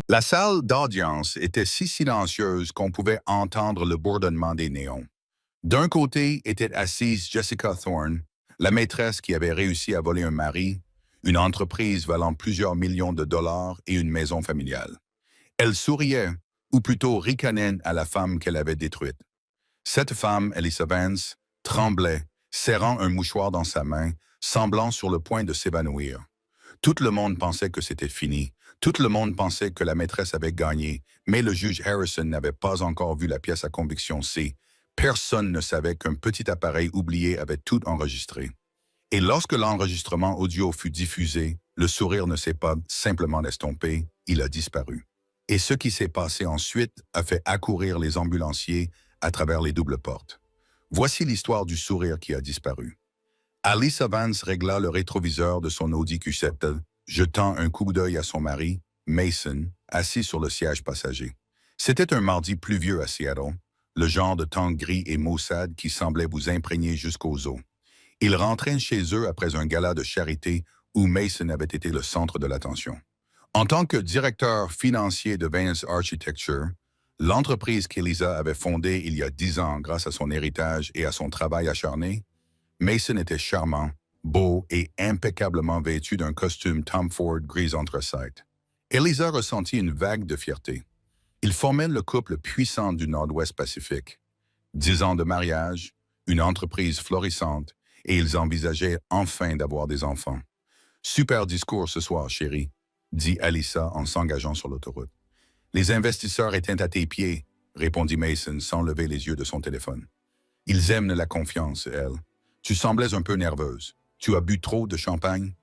La salle d'audience était si silencieuse qu'on pouvait entendre le bourdonnement des néons. D'un côté était assise Jessica Thorne, la maîtresse qui avait réussi à voler un mari, une entreprise valant plusieurs millions de dollars et une maison familiale. Elle souriait, ou plutôt ricanait à la femme qu'elle avait détruite. Cette femme, Elisa Vance, tremblait, serrant un mouchoir dans sa main, semblant sur le point de s'évanouir. Tout le monde pensait que c'était fini. Tout le monde pensait que la maîtresse avait gagné, mais le juge Harrison n'avait pas encore vu la pièce à conviction C. Personne ne savait qu'un petit appareil oublié avait tout enregistré. Et lorsque l'enregistrement audio fut diffusé, le sourire ne s'est pas simplement estompé, il a disparu. Et ce qui s'est passé ensuite a fait accourir les ambulanciers à travers les doubles portes. Voici l'histoire du sourire qui a disparu. Alisa Vance régla le rétroviseur de son Audi Q7, jetant un coup d'œil à son mari, Mason, assis sur le siège passager. C'était un mardi pluvieux à Seattle, le genre de temps gris et maussade qui semblait vous imprégner jusqu'aux os. Ils rentraient chez eux après un gala de charité où Mason avait été le centre de l'attention. En tant que directeur financier de Vance Architecture, l'entreprise qu'Elisa avait fondée il y a 10 ans grâce à son héritage et à son travail acharné, Mason était charmant, beau et impeccablement vêtu d'un costume Tom Ford gris anthracite. Elisa ressentit une vague de fierté. Ils formaient le couple puissant du Nord-Ouest Pacifique. 10 ans de mariage, une entreprise florissante, et ils envisageaient enfin d'avoir des enfants. « Super discours ce soir, chérie », dit Alisa en s'engageant sur l'autoroute. « Les investisseurs étaient à tes pieds », répondit Mason sans lever les yeux de son téléphone. « Ils aiment la confiance, elle. Tu semblais un peu nerveuse. Tu as bu trop de champagne? »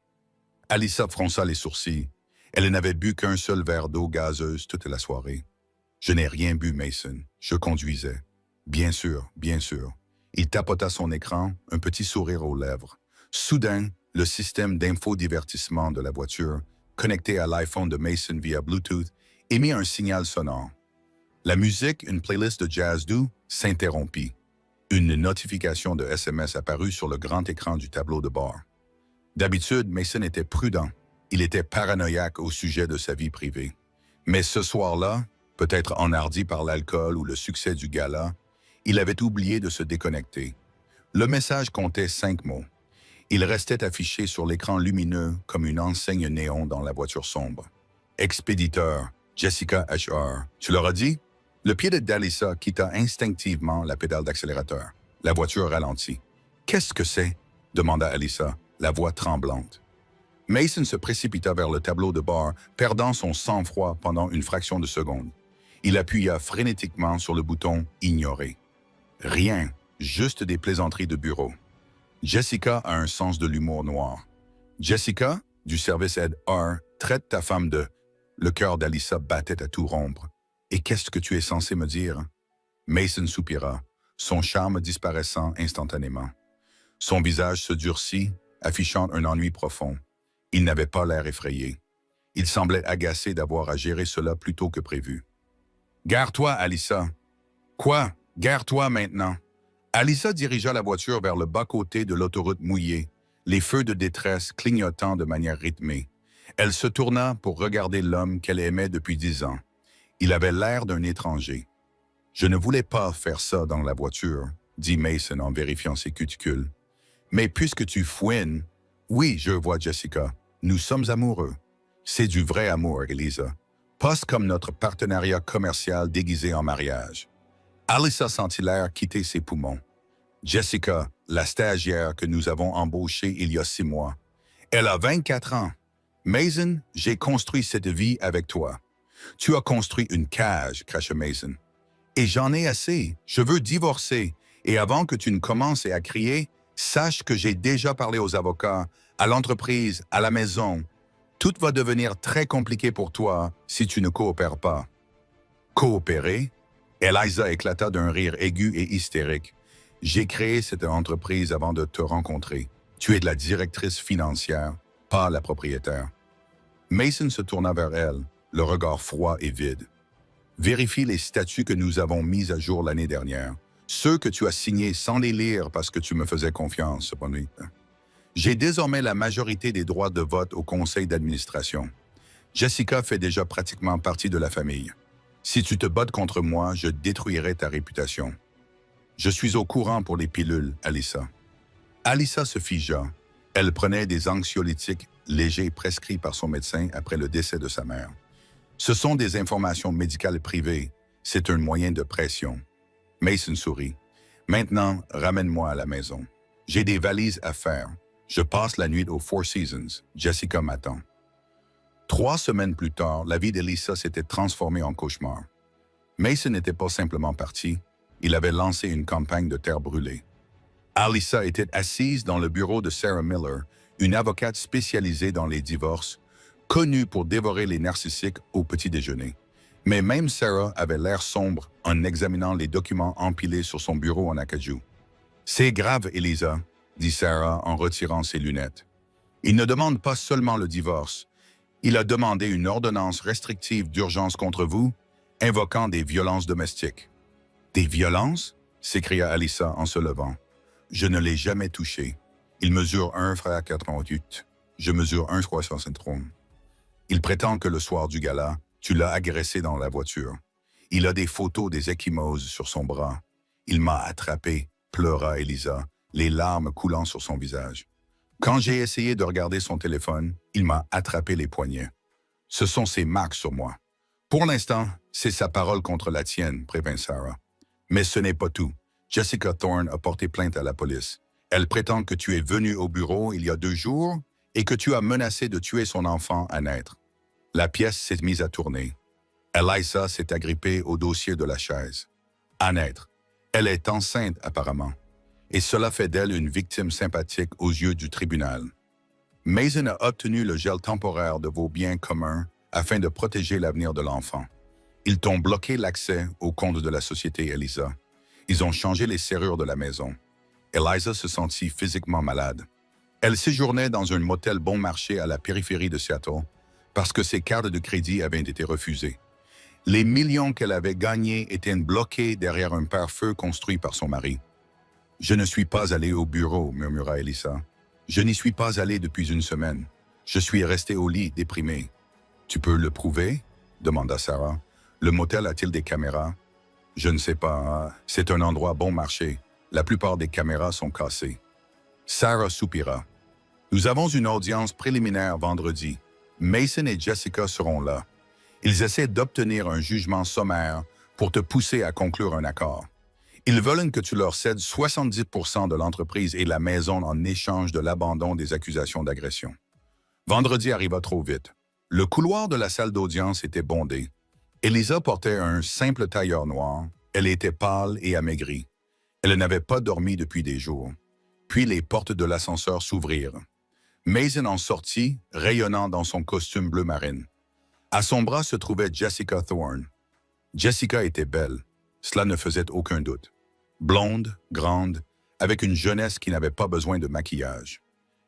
Alisa fronça les sourcils. Elle n'avait bu qu'un seul verre d'eau gazeuse toute la soirée. « Je n'ai rien bu, Mason. Je conduisais. »« Bien sûr, bien sûr. » Il tapota son écran, un petit sourire aux lèvres. Soudain, le système d'infodivertissement de la voiture, connecté à l'iPhone de Mason via Bluetooth, émit un signal sonore. La musique, une playlist de jazz doux, s'interrompit. Une notification de SMS apparut sur le grand écran du tableau de bord. D'habitude, Mason était prudent. Il était paranoïaque au sujet de sa vie privée. Mais ce soir-là, peut-être enhardi par l'alcool ou le succès du gala, il avait oublié de se déconnecter. Le message comptait 5 mots. Il restait affiché sur l'écran lumineux comme une enseigne néon dans la voiture sombre. Expéditeur, Jessica HR. Tu leur as dit? Le pied de Dalisa quitta instinctivement la pédale d'accélérateur. La voiture ralentit. « Qu'est-ce que c'est? » demanda Alisa, la voix tremblante. Mason se précipita vers le tableau de bord, perdant son sang-froid pendant une fraction de seconde. Il appuya frénétiquement sur le bouton « Ignorer ». Rien, juste des plaisanteries de bureau. Jessica a un sens de l'humour noir. Jessica, du service Ed R, traite ta femme de... Le cœur d'Alisa battait à tout rompre. Et qu'est-ce que tu es censé me dire? Mason soupira, son charme disparaissant instantanément. Son visage se durcit, affichant un ennui profond. Il n'avait pas l'air effrayé. Il semblait agacé d'avoir à gérer cela plus tôt que prévu. « Gare-toi, Alisa. »« Quoi? Gare-toi maintenant. » Alisa dirigea la voiture vers le bas-côté de l'autoroute mouillée, les feux de détresse clignotant de manière rythmée. Elle se tourna pour regarder l'homme qu'elle aimait depuis 10 ans. Il avait l'air d'un étranger. « Je ne voulais pas faire ça dans la voiture, » dit Mason en vérifiant ses cuticules. « Mais puisque tu fouines... »« Oui, je vois Jessica. Nous sommes amoureux. C'est du vrai amour, Elisa. Pas comme notre partenariat commercial déguisé en mariage. » Alisa sentit l'air quitter ses poumons. Jessica, la stagiaire que nous avons embauchée il y a 6 mois. Elle a 24 ans. Mason, j'ai construit cette vie avec toi. Tu as construit une cage, cracha Mason. Et j'en ai assez. Je veux divorcer. Et avant que tu ne commences à crier, sache que j'ai déjà parlé aux avocats, à l'entreprise, à la maison. Tout va devenir très compliqué pour toi si tu ne coopères pas. Coopérer? Elisa éclata d'un rire aigu et hystérique. J'ai créé cette entreprise avant de te rencontrer. Tu es de la directrice financière, pas la propriétaire. Mason se tourna vers elle, le regard froid et vide. Vérifie les statuts que nous avons mis à jour l'année dernière. Ceux que tu as signés sans les lire parce que tu me faisais confiance, Bonnie. J'ai désormais la majorité des droits de vote au conseil d'administration. Jessica fait déjà pratiquement partie de la famille. Si tu te bottes contre moi, je détruirai ta réputation. Je suis au courant pour les pilules, Alyssa. Alyssa se figea. Elle prenait des anxiolytiques légers prescrits par son médecin après le décès de sa mère. Ce sont des informations médicales privées. C'est un moyen de pression. Mason sourit. Maintenant, ramène-moi à la maison. J'ai des valises à faire. Je passe la nuit aux Four Seasons. Jessica m'attend. 3 semaines plus tard, la vie d'Alyssa s'était transformée en cauchemar. Mason n'était pas simplement parti. Il avait lancé une campagne de terre brûlée. Alyssa était assise dans le bureau de Sarah Miller, une avocate spécialisée dans les divorces, connue pour dévorer les narcissiques au petit déjeuner. Mais même Sarah avait l'air sombre en examinant les documents empilés sur son bureau en acajou. « C'est grave, Elisa, » dit Sarah en retirant ses lunettes. « Il ne demande pas seulement le divorce. Il a demandé une ordonnance restrictive d'urgence contre vous, invoquant des violences domestiques. »« Des violences ?» s'écria Alyssa en se levant. « Je ne l'ai jamais touché. Il mesure 1,88 m. Je mesure 1,63 m. Il prétend que le soir du gala, tu l'as agressé dans la voiture. Il a des photos des ecchymoses sur son bras. Il m'a attrapé, pleura Elisa, les larmes coulant sur son visage. Quand j'ai essayé de regarder son téléphone, il m'a attrapé les poignets. Ce sont ses marques sur moi. Pour l'instant, c'est sa parole contre la tienne, prévint Sarah. Mais ce n'est pas tout. Jessica Thorne a porté plainte à la police. Elle prétend que tu es venu au bureau il y a 2 jours et que tu as menacé de tuer son enfant à naître. La pièce s'est mise à tourner. Alyssa s'est agrippée au dossier de la chaise. À naître. Elle est enceinte apparemment. Et cela fait d'elle une victime sympathique aux yeux du tribunal. Mason a obtenu le gel temporaire de vos biens communs afin de protéger l'avenir de l'enfant. Ils t'ont bloqué l'accès au compte de la société Elisa. Ils ont changé les serrures de la maison. Eliza se sentit physiquement malade. Elle séjournait dans un motel bon marché à la périphérie de Seattle parce que ses cartes de crédit avaient été refusées. Les millions qu'elle avait gagnés étaient bloqués derrière un pare-feu construit par son mari. « Je ne suis pas allé au bureau, » murmura Elisa. « Je n'y suis pas allé depuis 1 semaine. Je suis resté au lit, déprimé. »« Tu peux le prouver ?» demanda Sarah. « Le motel a-t-il des caméras ?»« Je ne sais pas. C'est un endroit bon marché. La plupart des caméras sont cassées. » Sarah soupira. « Nous avons une audience préliminaire vendredi. Mason et Jessica seront là. Ils essaient d'obtenir un jugement sommaire pour te pousser à conclure un accord. Ils veulent que tu leur cèdes 70% de l'entreprise et la maison en échange de l'abandon des accusations d'agression. Vendredi arriva trop vite. Le couloir de la salle d'audience était bondé. Elisa portait un simple tailleur noir. Elle était pâle et amaigrie. Elle n'avait pas dormi depuis des jours. Puis les portes de l'ascenseur s'ouvrirent. Mason en sortit, rayonnant dans son costume bleu marine. À son bras se trouvait Jessica Thorne. Jessica était belle. Cela ne faisait aucun doute. Blonde, grande, avec une jeunesse qui n'avait pas besoin de maquillage.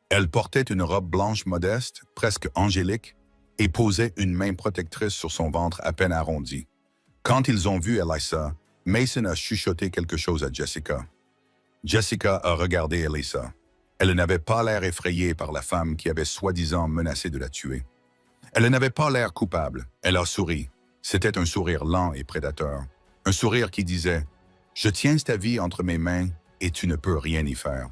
Elle portait une robe blanche modeste, presque angélique, et posait une main protectrice sur son ventre à peine arrondi. Quand ils ont vu Elisa, Mason a chuchoté quelque chose à Jessica. Jessica a regardé Elisa. Elle n'avait pas l'air effrayée par la femme qui avait soi-disant menacé de la tuer. Elle n'avait pas l'air coupable. Elle a souri. C'était un sourire lent et prédateur. Un sourire qui disait « Je tiens ta vie entre mes mains et tu ne peux rien y faire. »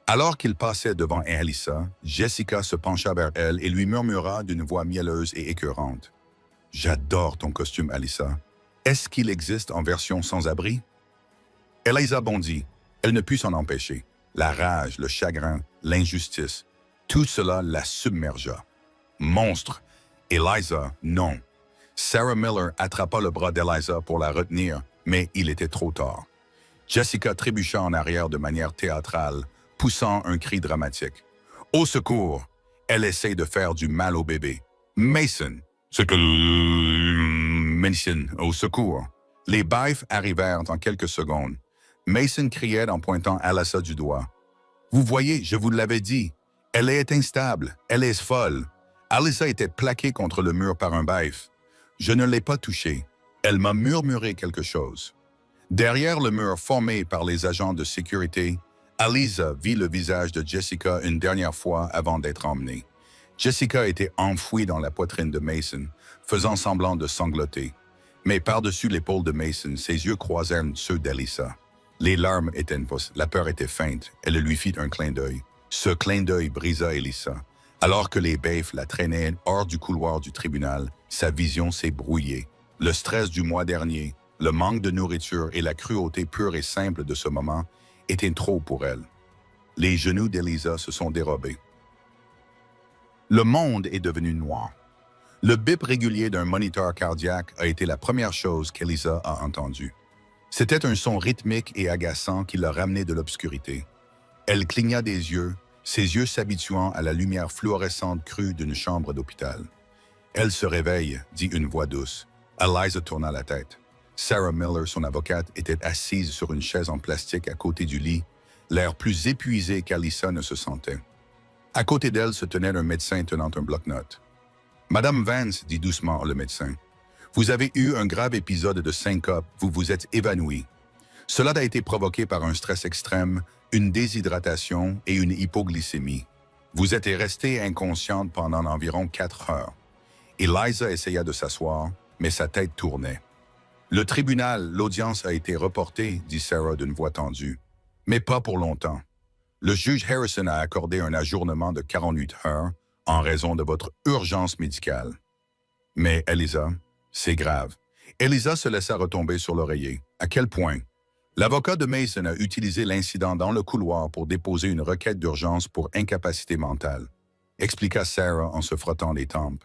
Alors qu'il passait devant Alyssa, Jessica se pencha vers elle et lui murmura d'une voix mielleuse et écœurante. « J'adore ton costume, Alyssa. Est-ce qu'il existe en version sans-abri? » Elisa bondit. Elle ne put s'en empêcher. La rage, le chagrin, l'injustice, tout cela la submergea. Monstre! Elisa, non. Sarah Miller attrapa le bras d'Elisa pour la retenir, mais il était trop tard. Jessica trébucha en arrière de manière théâtrale, poussant un cri dramatique. « Au secours! » Elle essaie de faire du mal au bébé. « Mason! » C'est que... Mason, au secours! Les baifs arrivèrent en quelques secondes. Mason criait en pointant Alyssa du doigt. « Vous voyez, je vous l'avais dit. Elle est instable. Elle est folle. » Alyssa était plaquée contre le mur par un baif. Je ne l'ai pas touchée. Elle m'a murmuré quelque chose. Derrière le mur formé par les agents de sécurité, Alyssa vit le visage de Jessica une dernière fois avant d'être emmenée. Jessica était enfouie dans la poitrine de Mason, faisant semblant de sangloter. Mais par-dessus l'épaule de Mason, ses yeux croisèrent ceux d'Alyssa. Les larmes éteignent, la peur était feinte. Elle lui fit un clin d'œil. Ce clin d'œil brisa Alyssa. Alors que les baifs la traînaient hors du couloir du tribunal, sa vision s'est brouillée. Le stress du mois dernier, le manque de nourriture et la cruauté pure et simple de ce moment étaient trop pour elle. Les genoux d'Alyssa se sont dérobés. Le monde est devenu noir. Le bip régulier d'un moniteur cardiaque a été la première chose qu'Alyssa a entendue. C'était un son rythmique et agaçant qui l'a ramené de l'obscurité. Elle cligna des yeux, ses yeux s'habituant à la lumière fluorescente crue d'une chambre d'hôpital. « Elle se réveille », dit une voix douce. Eliza tourna la tête. Sarah Miller, son avocate, était assise sur une chaise en plastique à côté du lit, l'air plus épuisé qu'Alyssa ne se sentait. À côté d'elle se tenait un médecin tenant un bloc-notes. « Madame Vance, dit doucement le médecin, vous avez eu un grave épisode de syncope, vous vous êtes évanouie. Cela a été provoqué par un stress extrême, une déshydratation et une hypoglycémie. Vous êtes restée inconsciente pendant environ 4 heures. » Eliza essaya de s'asseoir, mais sa tête tournait. « Le tribunal, l'audience a été reportée, dit Sarah d'une voix tendue. Mais pas pour longtemps. Le juge Harrison a accordé un ajournement de 48 heures en raison de votre urgence médicale. » Mais Eliza, c'est grave. Eliza se laissa retomber sur l'oreiller. À quel point? L'avocat de Mason a utilisé l'incident dans le couloir pour déposer une requête d'urgence pour incapacité mentale, expliqua Sarah en se frottant les tempes.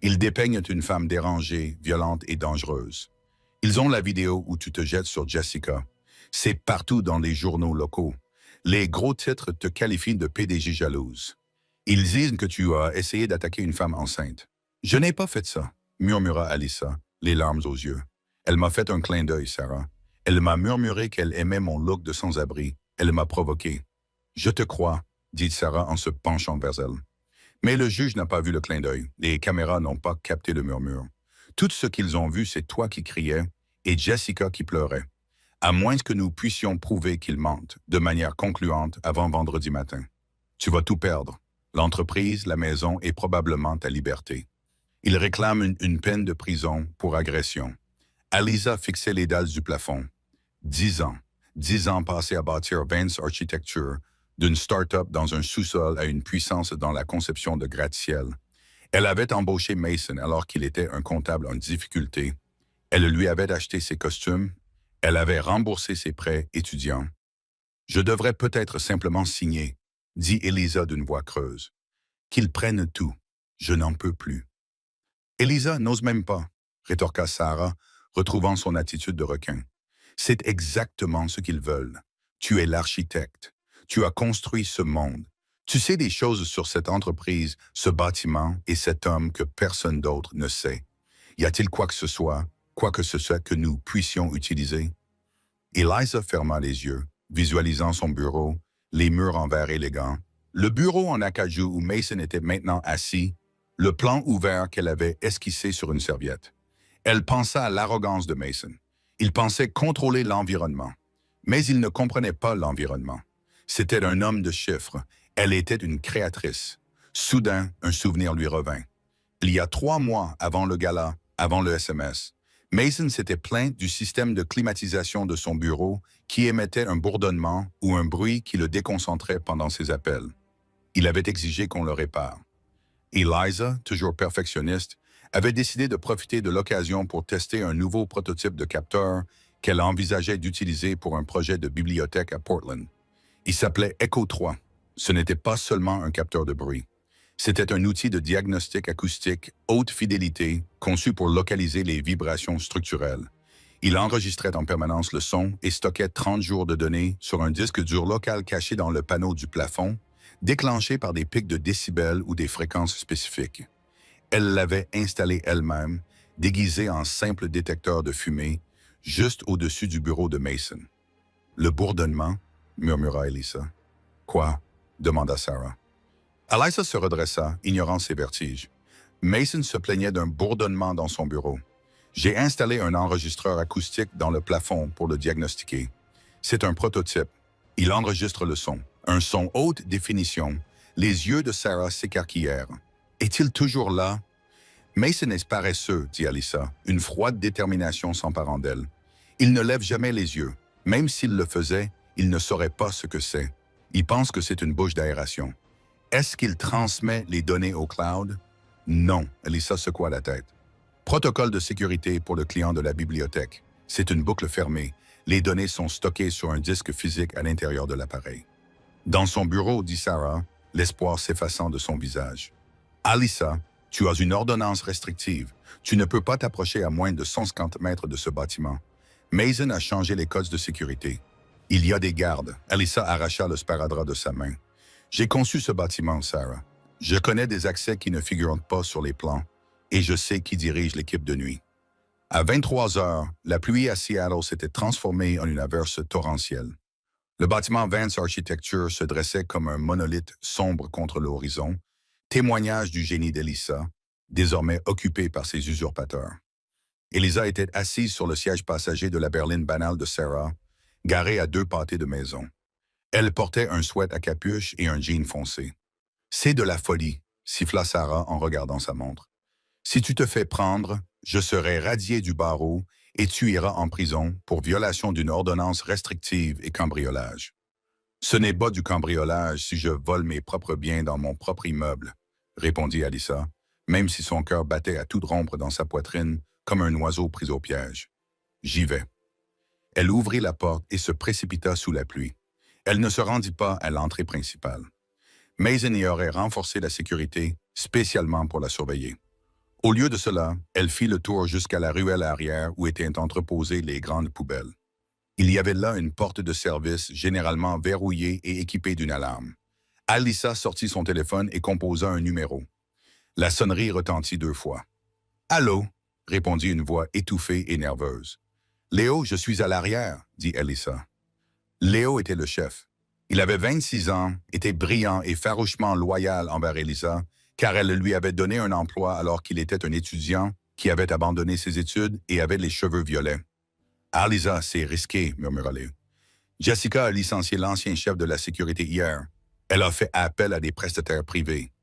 Ils dépeignent une femme dérangée, violente et dangereuse. Ils ont la vidéo où tu te jettes sur Jessica. C'est partout dans les journaux locaux. Les gros titres te qualifient de PDG jalouse. Ils disent que tu as essayé d'attaquer une femme enceinte. « Je n'ai pas fait ça, » murmura Alyssa, les larmes aux yeux. Elle m'a fait un clin d'œil, Sarah. Elle m'a murmuré qu'elle aimait mon look de sans-abri. Elle m'a provoqué. « Je te crois, » dit Sarah en se penchant vers elle. Mais le juge n'a pas vu le clin d'œil. Les caméras n'ont pas capté le murmure. Tout ce qu'ils ont vu, c'est toi qui criais et Jessica qui pleurait. À moins que nous puissions prouver qu'ils mentent de manière concluante avant vendredi matin. Tu vas tout perdre. L'entreprise, la maison et probablement ta liberté. Ils réclament une peine de prison pour agression. Alyssa fixait les dalles du plafond. 10 ans. 10 ans passés à bâtir Vance Architecture, d'une start-up dans un sous-sol à une puissance dans la conception de gratte-ciel. Elle avait embauché Mason alors qu'il était un comptable en difficulté. Elle lui avait acheté ses costumes. Elle avait remboursé ses prêts étudiants. « Je devrais peut-être simplement signer », dit Eliza d'une voix creuse. « Qu'ils prennent tout. Je n'en peux plus. » « Eliza n'ose même pas, » rétorqua Sarah, retrouvant son attitude de requin. « C'est exactement ce qu'ils veulent. Tu es l'architecte. Tu as construit ce monde. Tu sais des choses sur cette entreprise, ce bâtiment et cet homme que personne d'autre ne sait. Y a-t-il quoi que ce soit que nous puissions utiliser? » Eliza ferma les yeux, visualisant son bureau, les murs en verre élégant, le bureau en acajou où Mason était maintenant assis, le plan ouvert qu'elle avait esquissé sur une serviette. Elle pensa à l'arrogance de Mason. Il pensait contrôler l'environnement. Mais il ne comprenait pas l'environnement. C'était un homme de chiffres. Elle était une créatrice. Soudain, un souvenir lui revint. Il y a 3 mois avant le gala, avant le SMS, Mason s'était plaint du système de climatisation de son bureau qui émettait un bourdonnement ou un bruit qui le déconcentrait pendant ses appels. Il avait exigé qu'on le répare. Eliza, toujours perfectionniste, avait décidé de profiter de l'occasion pour tester un nouveau prototype de capteur qu'elle envisageait d'utiliser pour un projet de bibliothèque à Portland. Il s'appelait Echo 3. Ce n'était pas seulement un capteur de bruit. C'était un outil de diagnostic acoustique haute fidélité conçu pour localiser les vibrations structurelles. Il enregistrait en permanence le son et stockait 30 jours de données sur un disque dur local caché dans le panneau du plafond, déclenché par des pics de décibels ou des fréquences spécifiques. Elle l'avait installé elle-même, déguisé en simple détecteur de fumée, juste au-dessus du bureau de Mason. « Le bourdonnement » murmura Alyssa. « Quoi » demanda Sarah. Alyssa se redressa, ignorant ses vertiges. Mason se plaignait d'un bourdonnement dans son bureau. « J'ai installé un enregistreur acoustique dans le plafond pour le diagnostiquer. C'est un prototype. Il enregistre le son. Un son haute définition. » Les yeux de Sarah s'écarquillèrent. Est-il toujours là? Mason est paresseux, dit Alyssa. Une froide détermination s'empare d'elle. Il ne lève jamais les yeux. Même s'il le faisait, il ne saurait pas ce que c'est. Il pense que c'est une bouche d'aération. Est-ce qu'il transmet les données au cloud? Non, Alyssa secoua la tête. Protocole de sécurité pour le client de la bibliothèque. C'est une boucle fermée. Les données sont stockées sur un disque physique à l'intérieur de l'appareil. Dans son bureau, dit Sarah, l'espoir s'effaçant de son visage. Alyssa, tu as une ordonnance restrictive. Tu ne peux pas t'approcher à moins de 150 mètres de ce bâtiment. Mason a changé les codes de sécurité. Il y a des gardes. Alyssa arracha le sparadrap de sa main. J'ai conçu ce bâtiment, Sarah. Je connais des accès qui ne figurent pas sur les plans et je sais qui dirige l'équipe de nuit. À 23 heures, la pluie à Seattle s'était transformée en une averse torrentielle. Le bâtiment Vance Architecture se dressait comme un monolithe sombre contre l'horizon, témoignage du génie d'Elisa, désormais occupé par ses usurpateurs. Elisa était assise sur le siège passager de la berline banale de Sarah, garée à 2 pâtés de maison. Elle portait un sweat à capuche et un jean foncé. « C'est de la folie », siffla Sarah en regardant sa montre. « Si tu te fais prendre, je serai radié du barreau et tu iras en prison pour violation d'une ordonnance restrictive et cambriolage. Ce n'est pas du cambriolage si je vole mes propres biens dans mon propre immeuble, » répondit Alyssa, même si son cœur battait à toute rompre dans sa poitrine comme un oiseau pris au piège. « J'y vais. » Elle ouvrit la porte et se précipita sous la pluie. Elle ne se rendit pas à l'entrée principale. Mason y aurait renforcé la sécurité, spécialement pour la surveiller. Au lieu de cela, elle fit le tour jusqu'à la ruelle arrière où étaient entreposées les grandes poubelles. Il y avait là une porte de service généralement verrouillée et équipée d'une alarme. Alyssa sortit son téléphone et composa un numéro. La sonnerie retentit 2 fois. « Allô ?» répondit une voix étouffée et nerveuse. « Léo, je suis à l'arrière, » dit Alyssa. Léo était le chef. Il avait 26 ans, était brillant et farouchement loyal envers Elisa, car elle lui avait donné un emploi alors qu'il était un étudiant qui avait abandonné ses études et avait les cheveux violets. « Alyssa, c'est risqué, » murmura Léo. « Jessica a licencié l'ancien chef de la sécurité hier. Elle a fait appel à des prestataires privés.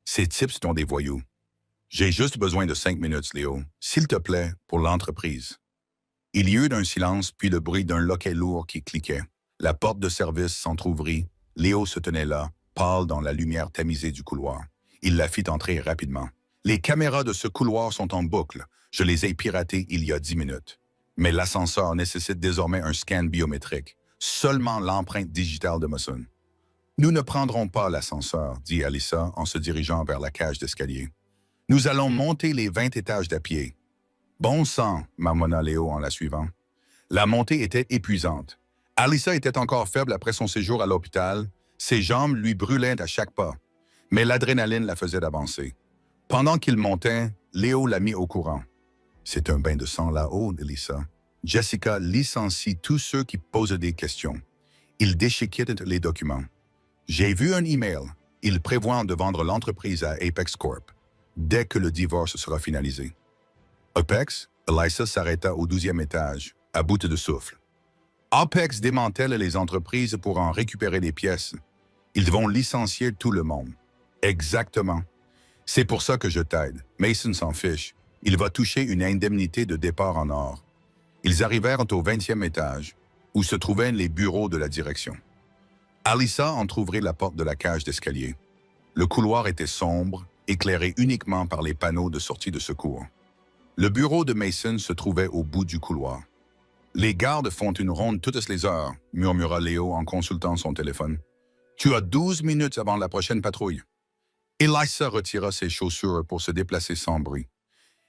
Ces types sont des voyous. J'ai juste besoin de 5 minutes, Léo, s'il te plaît, pour l'entreprise. » Il y eut un silence, puis le bruit d'un loquet lourd qui cliquait. La porte de service s'entr'ouvrit. Léo se tenait là, pâle dans la lumière tamisée du couloir. Il la fit entrer rapidement. « Les caméras de ce couloir sont en boucle. Je les ai piratées il y a 10 minutes. Mais l'ascenseur nécessite désormais un scan biométrique. Seulement l'empreinte digitale de Mason. »« Nous ne prendrons pas l'ascenseur, » dit Alyssa en se dirigeant vers la cage d'escalier. « Nous allons monter les 20 étages d'à pied. »« Bon sang, » marmonna Léo en la suivant. La montée était épuisante. Alyssa était encore faible après son séjour à l'hôpital. Ses jambes lui brûlaient à chaque pas. Mais l'adrénaline la faisait avancer. Pendant qu'il montait, Léo l'a mis au courant. « C'est un bain de sang là-haut, Alyssa. Jessica licencie tous ceux qui posent des questions. Il déchiquette les documents. J'ai vu un email. Il prévoit de vendre l'entreprise à Apex Corp. Dès que le divorce sera finalisé. » Apex, Alyssa s'arrêta au 12e étage, à bout de souffle. Apex démantèle les entreprises pour en récupérer les pièces. Ils vont licencier tout le monde. Exactement. C'est pour ça que je t'aide. Mason s'en fiche. Il va toucher une indemnité de départ en or. Ils arrivèrent au 20e étage, où se trouvaient les bureaux de la direction. Alyssa entr'ouvrit la porte de la cage d'escalier. Le couloir était sombre, éclairé uniquement par les panneaux de sortie de secours. Le bureau de Mason se trouvait au bout du couloir. « Les gardes font une ronde toutes les heures, » murmura Léo en consultant son téléphone. « Tu as 12 minutes avant la prochaine patrouille. » Alyssa retira ses chaussures pour se déplacer sans bruit.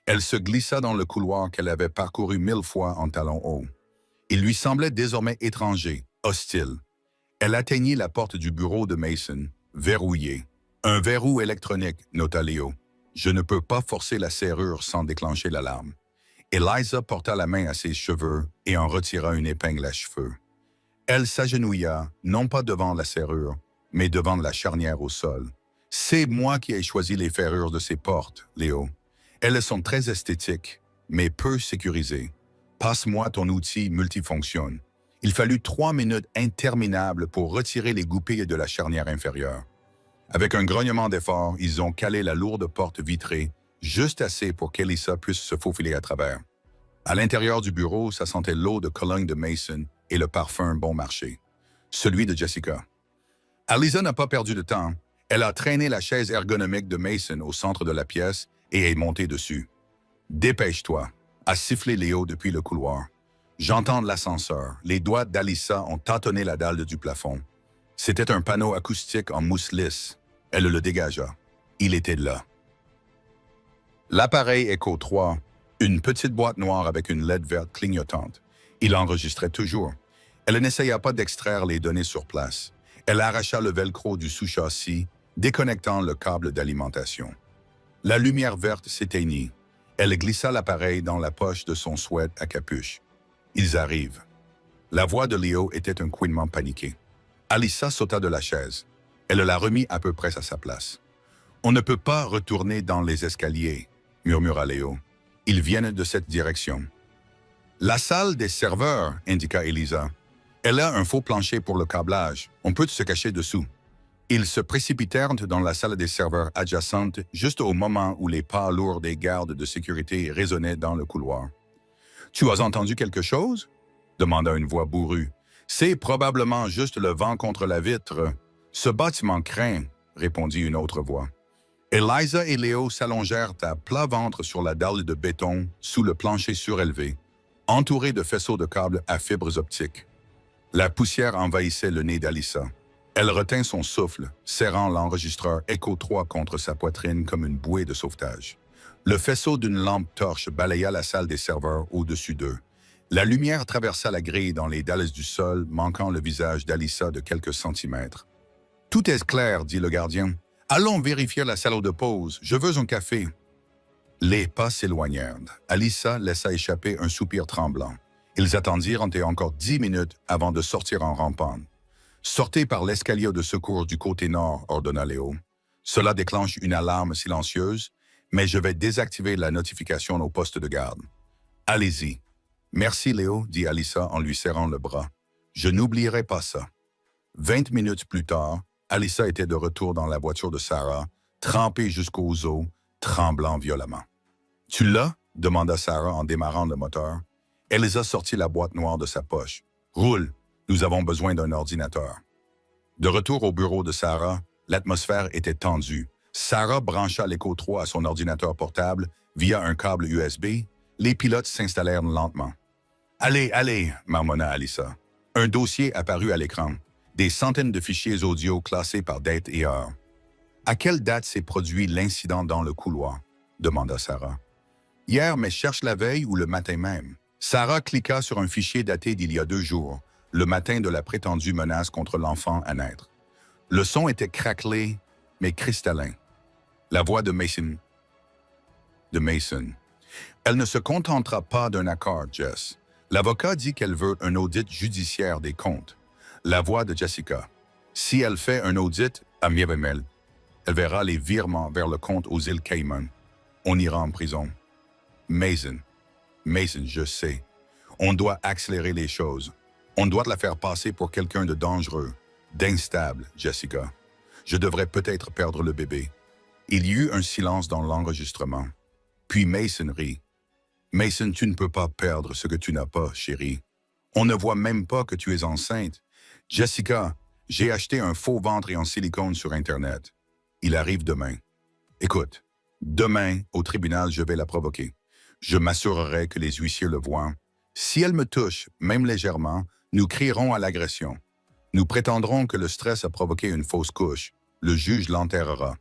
Elle se glissa dans le couloir qu'elle avait parcouru 1000 fois en talons hauts. Il lui semblait désormais étranger, hostile. Elle atteignit la porte du bureau de Mason, verrouillée. « Un verrou électronique, » nota Léo. « Je ne peux pas forcer la serrure sans déclencher l'alarme. » Eliza porta la main à ses cheveux et en retira une épingle à cheveux. Elle s'agenouilla, non pas devant la serrure, mais devant la charnière au sol. « C'est moi qui ai choisi les ferrures de ces portes, Léo. Elles sont très esthétiques, mais peu sécurisées. Passe-moi ton outil multifonction. » Il fallut 3 minutes interminables pour retirer les goupilles de la charnière inférieure. Avec un grognement d'effort, ils ont calé la lourde porte vitrée, juste assez pour qu'Elisa puisse se faufiler à travers. À l'intérieur du bureau, ça sentait l'eau de cologne de Mason et le parfum bon marché, celui de Jessica. Alisa n'a pas perdu de temps. Elle a traîné la chaise ergonomique de Mason au centre de la pièce et est montée dessus. « Dépêche-toi » a sifflé Léo depuis le couloir. J'entends l'ascenseur. Les doigts d'Alisa ont tâtonné la dalle du plafond. C'était un panneau acoustique en mousse lisse. Elle le dégagea. Il était là. L'appareil Echo 3, une petite boîte noire avec une LED verte clignotante. Il enregistrait toujours. Elle n'essaya pas d'extraire les données sur place. Elle arracha le velcro du sous-châssis, déconnectant le câble d'alimentation. La lumière verte s'éteignit. Elle glissa l'appareil dans la poche de son sweat à capuche. Ils arrivent. La voix de Léo était un couinement paniqué. Alisa sauta de la chaise. Elle la remit à peu près à sa place. « On ne peut pas retourner dans les escaliers », murmura Léo. « Ils viennent de cette direction. »« La salle des serveurs », indiqua Elisa. « Elle a un faux plancher pour le câblage. On peut se cacher dessous. » Ils se précipitèrent dans la salle des serveurs adjacente juste au moment où les pas lourds des gardes de sécurité résonnaient dans le couloir. « Tu as entendu quelque chose ?» demanda une voix bourrue. « C'est probablement juste le vent contre la vitre. »« Ce bâtiment craint, » répondit une autre voix. Elisa et Léo s'allongèrent à plat ventre sur la dalle de béton sous le plancher surélevé, entourés de faisceaux de câbles à fibres optiques. La poussière envahissait le nez d'Alisa. Elle retint son souffle, serrant l'enregistreur Echo 3 contre sa poitrine comme une bouée de sauvetage. Le faisceau d'une lampe torche balaya la salle des serveurs au-dessus d'eux. La lumière traversa la grille dans les dalles du sol, manquant le visage d'Alisa de quelques centimètres. « Tout est clair, dit le gardien. Allons vérifier la salle de pause. Je veux un café. » Les pas s'éloignèrent. Alisa laissa échapper un soupir tremblant. Ils attendirent encore 10 minutes avant de sortir en rampant. « Sortez par l'escalier de secours du côté nord, ordonna Léo. Cela déclenche une alarme silencieuse, mais je vais désactiver la notification au poste de garde. Allez-y. Merci, Léo, dit Alisa en lui serrant le bras. Je n'oublierai pas ça. 20 minutes plus tard, Alisa était de retour dans la voiture de Sarah, trempée jusqu'aux os, tremblant violemment. « Tu l'as » demanda Sarah en démarrant le moteur. Elisa sortit la boîte noire de sa poche. « Roule, nous avons besoin d'un ordinateur. » De retour au bureau de Sarah, l'atmosphère était tendue. Sarah brancha l'Echo 3 à son ordinateur portable via un câble USB. Les pilotes s'installèrent lentement. « Allez, allez » marmonna Alisa. Un dossier apparut à l'écran. Des centaines de fichiers audio classés par date et heure. « À quelle date s'est produit l'incident dans le couloir ?» demanda Sarah. « Hier, mais cherche la veille ou le matin même. » Sarah cliqua sur un fichier daté d'il y a 2 jours, le matin de la prétendue menace contre l'enfant à naître. Le son était craquelé, mais cristallin. La voix de Mason. Elle ne se contentera pas d'un accord, Jess. L'avocat dit qu'elle veut un audit judiciaire des comptes. La voix de Jessica. Si elle fait un audit à Mievemel, elle verra les virements vers le compte aux îles Cayman. On ira en prison. Mason, je sais. On doit accélérer les choses. On doit la faire passer pour quelqu'un de dangereux, d'instable, Jessica. Je devrais peut-être perdre le bébé. Il y eut un silence dans l'enregistrement. Puis Mason rit. Mason, tu ne peux pas perdre ce que tu n'as pas, chérie. On ne voit même pas que tu es enceinte. Jessica, j'ai acheté un faux ventre et en silicone sur Internet. Il arrive demain. Écoute, demain, au tribunal, je vais la provoquer. Je m'assurerai que les huissiers le voient. Si elle me touche, même légèrement, nous crierons à l'agression. Nous prétendrons que le stress a provoqué une fausse couche. Le juge l'enterrera.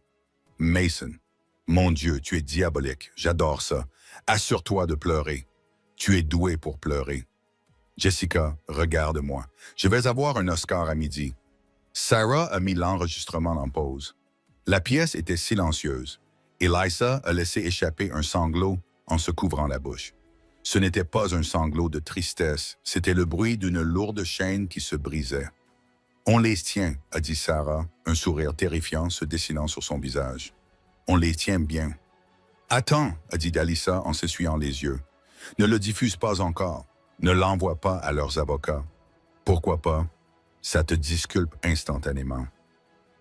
Mason, mon Dieu, tu es diabolique. J'adore ça. Assure-toi de pleurer. Tu es doué pour pleurer. Jessica, regarde-moi. Je vais avoir un Oscar à midi. Sarah a mis l'enregistrement en pause. La pièce était silencieuse. Elisa a laissé échapper un sanglot en se couvrant la bouche. Ce n'était pas un sanglot de tristesse, c'était le bruit d'une lourde chaîne qui se brisait. « On les tient », a dit Sarah, un sourire terrifiant se dessinant sur son visage. « On les tient bien. »« Attends », a dit Alisa en s'essuyant les yeux. « Ne le diffuse pas encore. Ne l'envoie pas à leurs avocats. »« Pourquoi pas? Ça te disculpe instantanément. »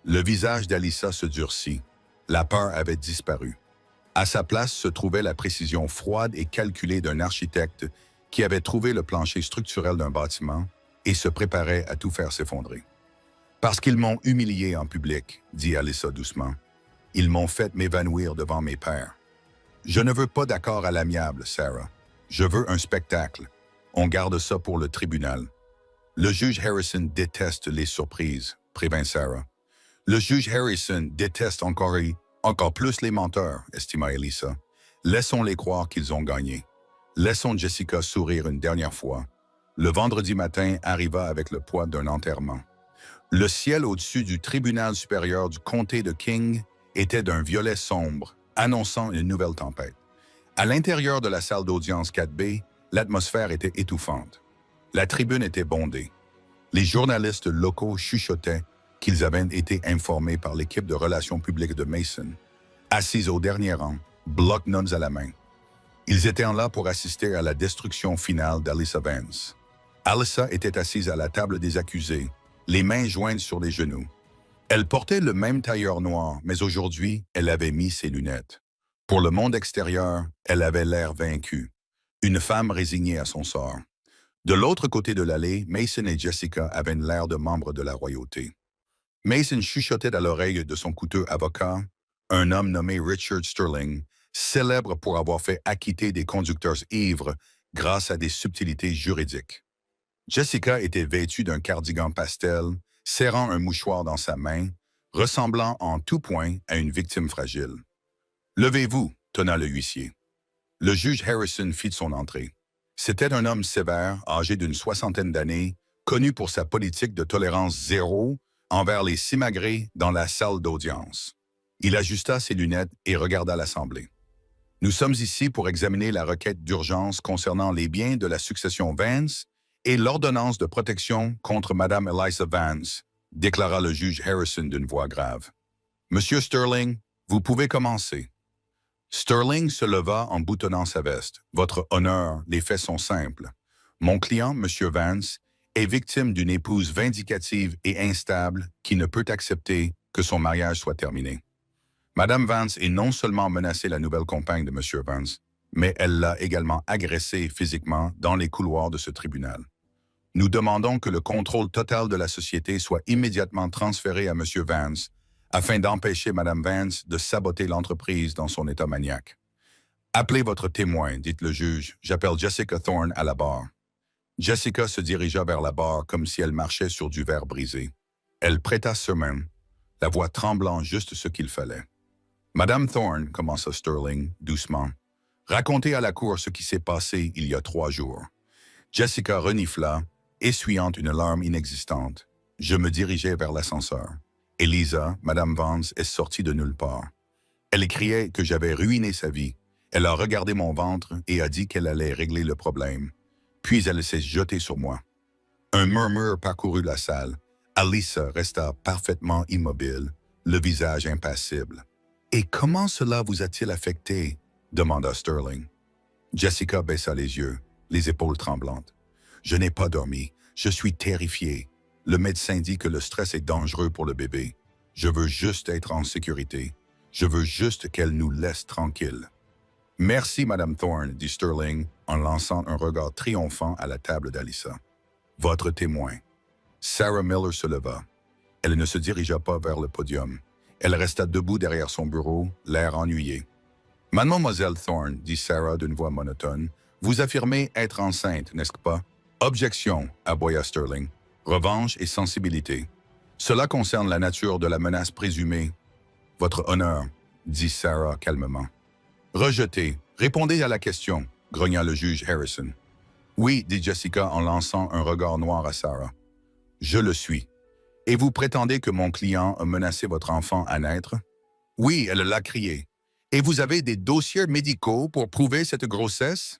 Le visage d'Alyssa se durcit. La peur avait disparu. À sa place se trouvait la précision froide et calculée d'un architecte qui avait trouvé le plancher structurel d'un bâtiment et se préparait à tout faire s'effondrer. « Parce qu'ils m'ont humilié en public, » dit Alyssa doucement. « Ils m'ont fait m'évanouir devant mes pairs. Je ne veux pas d'accord à l'amiable, Sarah. Je veux un spectacle. On garde ça pour le tribunal. » Le juge Harrison déteste les surprises, prévint Sarah. Le juge Harrison déteste encore plus les menteurs, estima Alyssa. Laissons-les croire qu'ils ont gagné. Laissons Jessica sourire une dernière fois. Le vendredi matin arriva avec le poids d'un enterrement. Le ciel au-dessus du tribunal supérieur du comté de King était d'un violet sombre, annonçant une nouvelle tempête. À l'intérieur de la salle d'audience 4B, l'atmosphère était étouffante. La tribune était bondée. Les journalistes locaux chuchotaient qu'ils avaient été informés par l'équipe de relations publiques de Mason, assise au dernier rang, bloc-notes à la main. Ils étaient là pour assister à la destruction finale d'Alyssa Vance. Alyssa était assise à la table des accusés, les mains jointes sur les genoux. Elle portait le même tailleur noir, mais aujourd'hui, elle avait mis ses lunettes. Pour le monde extérieur, elle avait l'air vaincue. Une femme résignée à son sort. De l'autre côté de l'allée, Mason et Jessica avaient l'air de membres de la royauté. Mason chuchotait à l'oreille de son coûteux avocat, un homme nommé Richard Sterling, célèbre pour avoir fait acquitter des conducteurs ivres grâce à des subtilités juridiques. Jessica était vêtue d'un cardigan pastel, serrant un mouchoir dans sa main, ressemblant en tout point à une victime fragile. « Levez-vous » tonna le huissier. Le juge Harrison fit son entrée. C'était un homme sévère, âgé d'une soixantaine d'années, connu pour sa politique de tolérance zéro envers les simagrées dans la salle d'audience. Il ajusta ses lunettes et regarda l'Assemblée. « Nous sommes ici pour examiner la requête d'urgence concernant les biens de la succession Vance et l'ordonnance de protection contre Mme Alyssa Vance, » déclara le juge Harrison d'une voix grave. « Monsieur Sterling, vous pouvez commencer. » Sterling se leva en boutonnant sa veste. « Votre honneur, les faits sont simples. Mon client, M. Vance, est victime d'une épouse vindicative et instable qui ne peut accepter que son mariage soit terminé. Mme Vance est non seulement menacé la nouvelle compagne de M. Vance, mais elle l'a également agressé physiquement dans les couloirs de ce tribunal. Nous demandons que le contrôle total de la société soit immédiatement transféré à M. Vance afin d'empêcher Mme Vance de saboter l'entreprise dans son état maniaque. « Appelez votre témoin, » dit le juge. « J'appelle Jessica Thorne à la barre. » Jessica se dirigea vers la barre comme si elle marchait sur du verre brisé. Elle prêta sa main, la voix tremblant juste ce qu'il fallait. « Madame Thorne, » commença Sterling, doucement, « racontez à la cour ce qui s'est passé il y a 3 jours. » Jessica renifla, essuyant une larme inexistante. Je me dirigeais vers l'ascenseur. Eliza, Mme Vance, est sortie de nulle part. Elle criait que j'avais ruiné sa vie. Elle a regardé mon ventre et a dit qu'elle allait régler le problème. Puis elle s'est jetée sur moi. Un murmure parcourut la salle. Alyssa resta parfaitement immobile, le visage impassible. « Et comment cela vous a-t-il affecté ?» demanda Sterling. Jessica baissa les yeux, les épaules tremblantes. « Je n'ai pas dormi. Je suis terrifiée. Le médecin dit que le stress est dangereux pour le bébé. Je veux juste être en sécurité. Je veux juste qu'elle nous laisse tranquilles. » « Merci, Madame Thorne, » dit Sterling en lançant un regard triomphant à la table d'Alyssa. « Votre témoin. » Sarah Miller se leva. Elle ne se dirigea pas vers le podium. Elle resta debout derrière son bureau, l'air ennuyé. « Mademoiselle Thorne, » dit Sarah d'une voix monotone, « vous affirmez être enceinte, n'est-ce pas? » « Objection, » aboya Sterling. « Revanche et sensibilité. Cela concerne la nature de la menace présumée. »« Votre honneur, » dit Sarah calmement. « Rejeté. Répondez à la question, » grogna le juge Harrison. « Oui, » dit Jessica en lançant un regard noir à Sarah. « Je le suis. Et vous prétendez que mon client a menacé votre enfant à naître? »« Oui, elle l'a crié. Et vous avez des dossiers médicaux pour prouver cette grossesse? »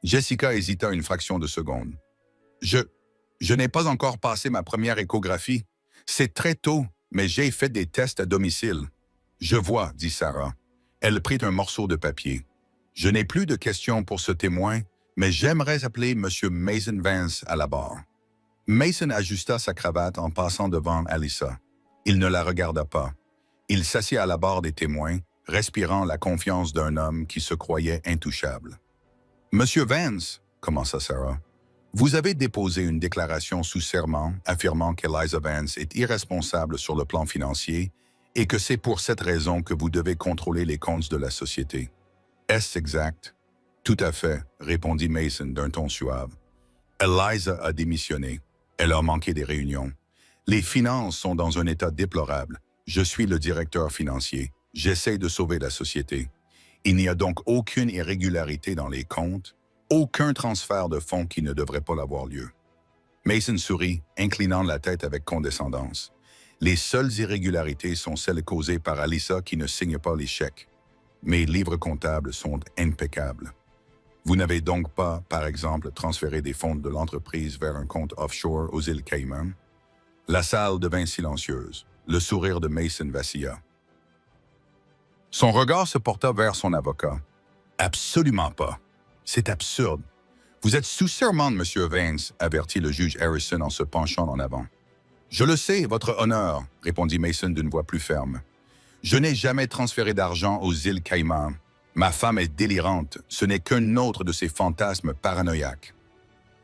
Jessica hésita une fraction de seconde. Je n'ai pas encore passé ma première échographie. C'est très tôt, mais j'ai fait des tests à domicile. »« Je vois, » dit Sarah. Elle prit un morceau de papier. « Je n'ai plus de questions pour ce témoin, mais j'aimerais appeler M. Mason Vance à la barre. » Mason ajusta sa cravate en passant devant Alyssa. Il ne la regarda pas. Il s'assit à la barre des témoins, respirant la confiance d'un homme qui se croyait intouchable. « Monsieur Vance, commença Sarah, vous avez déposé une déclaration sous serment affirmant qu'Eliza Vance est irresponsable sur le plan financier et que c'est pour cette raison que vous devez contrôler les comptes de la société. Est-ce exact? » « Tout à fait, répondit Mason d'un ton suave. Eliza a démissionné. Elle a manqué des réunions. Les finances sont dans un état déplorable. Je suis le directeur financier. J'essaie de sauver la société. Il n'y a donc aucune irrégularité dans les comptes, aucun transfert de fonds qui ne devrait pas avoir lieu. Mason sourit, inclinant la tête avec condescendance. Les seules irrégularités sont celles causées par Alyssa qui ne signe pas les chèques. Mes livres comptables sont impeccables. Vous n'avez donc pas, par exemple, transféré des fonds de l'entreprise vers un compte offshore aux îles Caïmans? La salle devint silencieuse. Le sourire de Mason vacilla. Son regard se porta vers son avocat. « Absolument pas. C'est absurde. Vous êtes sous serment, Monsieur Vance, avertit le juge Harrison en se penchant en avant. « Je le sais, votre honneur, répondit Mason d'une voix plus ferme. Je n'ai jamais transféré d'argent aux îles Caïmans. Ma femme est délirante, ce n'est qu'un autre de ces fantasmes paranoïaques. »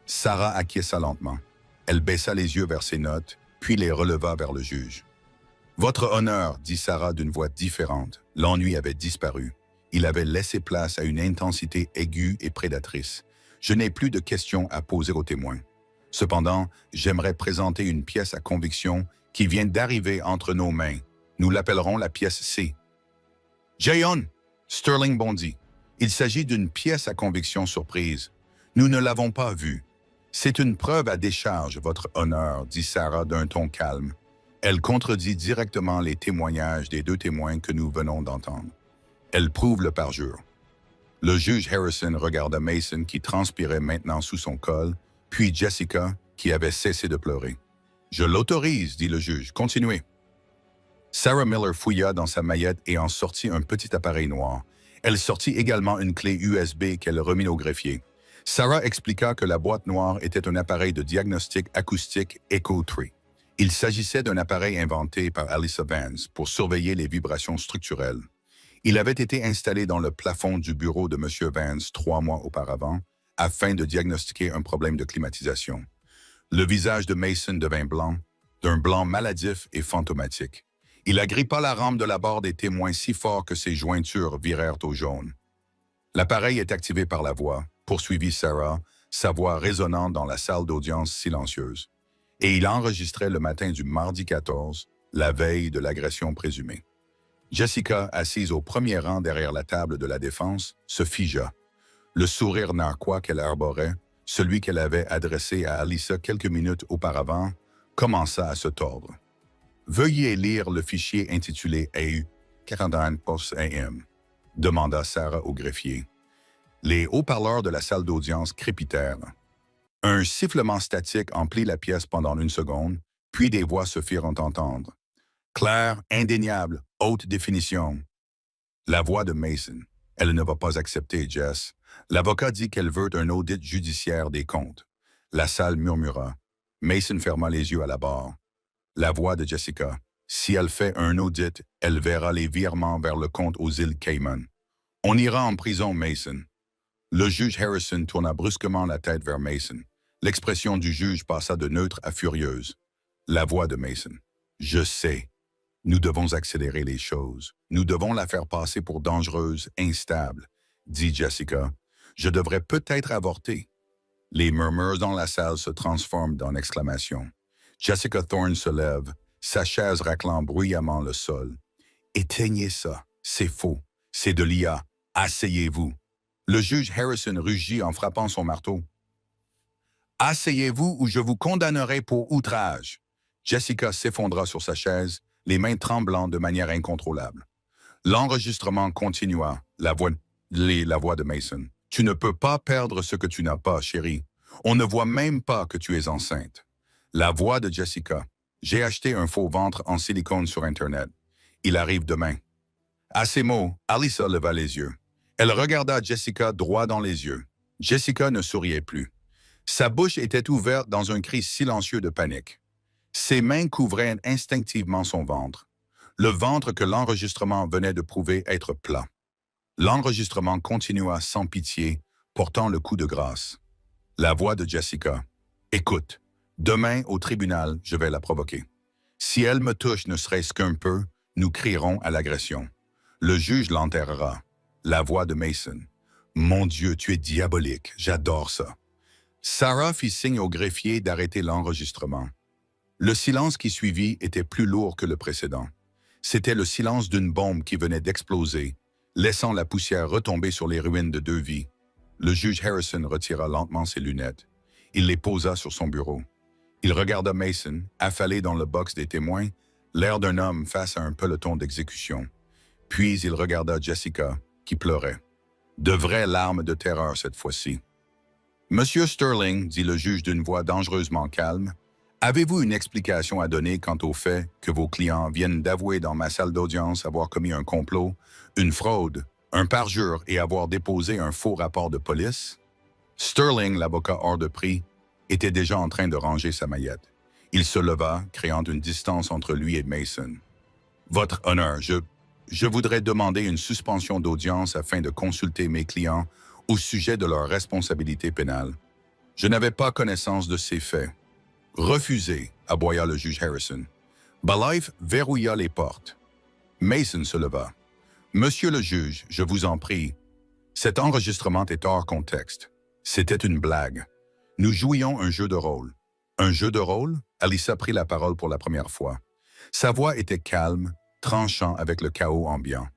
Sarah acquiesça lentement. Elle baissa les yeux vers ses notes, puis les releva vers le juge. « Votre honneur, dit Sarah d'une voix différente. L'ennui avait disparu. Il avait laissé place à une intensité aiguë et prédatrice. Je n'ai plus de questions à poser aux témoins. Cependant, j'aimerais présenter une pièce à conviction qui vient d'arriver entre nos mains. Nous l'appellerons la pièce C. Jayon! Sterling bondit. Il s'agit d'une pièce à conviction surprise. Nous ne l'avons pas vue. C'est une preuve à décharge, votre honneur, dit Sarah d'un ton calme. Elle contredit directement les témoignages des deux témoins que nous venons d'entendre. Elle prouve le parjure. Le juge Harrison regarda Mason qui transpirait maintenant sous son col, puis Jessica qui avait cessé de pleurer. « Je l'autorise, dit le juge. Continuez. » Sarah Miller fouilla dans sa maillette et en sortit un petit appareil noir. Elle sortit également une clé USB qu'elle remit au greffier. Sarah expliqua que la boîte noire était un appareil de diagnostic acoustique Echo-3. Il s'agissait d'un appareil inventé par Alyssa Vance pour surveiller les vibrations structurelles. Il avait été installé dans le plafond du bureau de M. Vance 3 mois auparavant afin de diagnostiquer un problème de climatisation. Le visage de Mason devint blanc, d'un blanc maladif et fantomatique. Il agrippa la rampe de la barre des témoins si fort que ses jointures virèrent au jaune. L'appareil est activé par la voix, poursuivit Sarah, sa voix résonnant dans la salle d'audience silencieuse. Et il enregistrait le matin du mardi 14, la veille de l'agression présumée. Jessica, assise au premier rang derrière la table de la défense, se figea. Le sourire narquois qu'elle arborait, celui qu'elle avait adressé à Alyssa quelques minutes auparavant, commença à se tordre. Veuillez lire le fichier intitulé AU 41 Post AM, demanda Sarah au greffier. Les haut-parleurs de la salle d'audience crépitèrent. Un sifflement statique emplit la pièce pendant une seconde, puis des voix se firent entendre. Claire, indéniable, haute définition. La voix de Mason. Elle ne va pas accepter, Jess. L'avocat dit qu'elle veut un audit judiciaire des comptes. La salle murmura. Mason ferma les yeux à la barre. La voix de Jessica. Si elle fait un audit, elle verra les virements vers le compte aux îles Caïmans. On ira en prison, Mason. Le juge Harrison tourna brusquement la tête vers Mason. L'expression du juge passa de neutre à furieuse. La voix de Mason. Je sais. Nous devons accélérer les choses. Nous devons la faire passer pour dangereuse, instable, dit Jessica. Je devrais peut-être avorter. Les murmures dans la salle se transforment en exclamations. Jessica Thorne se lève, sa chaise raclant bruyamment le sol. Éteignez ça, c'est faux, c'est de l'IA, asseyez-vous. Le juge Harrison rugit en frappant son marteau. Asseyez-vous ou je vous condamnerai pour outrage. Jessica s'effondra sur sa chaise, les mains tremblant de manière incontrôlable. L'enregistrement continua, la voix de Mason. Tu ne peux pas perdre ce que tu n'as pas, chérie. On ne voit même pas que tu es enceinte. La voix de Jessica. J'ai acheté un faux ventre en silicone sur Internet. Il arrive demain. À ces mots, Alyssa leva les yeux. Elle regarda Jessica droit dans les yeux. Jessica ne souriait plus. Sa bouche était ouverte dans un cri silencieux de panique. Ses mains couvraient instinctivement son ventre, le ventre que l'enregistrement venait de prouver être plat. L'enregistrement continua sans pitié, portant le coup de grâce. La voix de Jessica. « Écoute, demain au tribunal, je vais la provoquer. Si elle me touche ne serait-ce qu'un peu, nous crierons à l'agression. Le juge l'enterrera. » La voix de Mason. « Mon Dieu, tu es diabolique, j'adore ça. » Sarah fit signe au greffier d'arrêter l'enregistrement. Le silence qui suivit était plus lourd que le précédent. C'était le silence d'une bombe qui venait d'exploser, laissant la poussière retomber sur les ruines de 2 vies. Le juge Harrison retira lentement ses lunettes. Il les posa sur son bureau. Il regarda Mason, affalé dans le box des témoins, l'air d'un homme face à un peloton d'exécution. Puis il regarda Jessica, qui pleurait. De vraies larmes de terreur cette fois-ci. « Monsieur Sterling, dit le juge d'une voix dangereusement calme, avez-vous une explication à donner quant au fait que vos clients viennent d'avouer dans ma salle d'audience avoir commis un complot, une fraude, un parjure et avoir déposé un faux rapport de police? » Sterling, l'avocat hors de prix, était déjà en train de ranger sa maillette. Il se leva, créant une distance entre lui et Mason. « Votre honneur, je voudrais demander une suspension d'audience afin de consulter mes clients au sujet de leur responsabilité pénale. Je n'avais pas connaissance de ces faits. » « Refusé, aboya le juge Harrison. Balife verrouilla les portes. Mason se leva. « Monsieur le juge, je vous en prie. Cet enregistrement est hors contexte. C'était une blague. Nous jouions un jeu de rôle. » « Un jeu de rôle ?» Alyssa prit la parole pour la première fois. Sa voix était calme, tranchant avec le chaos ambiant.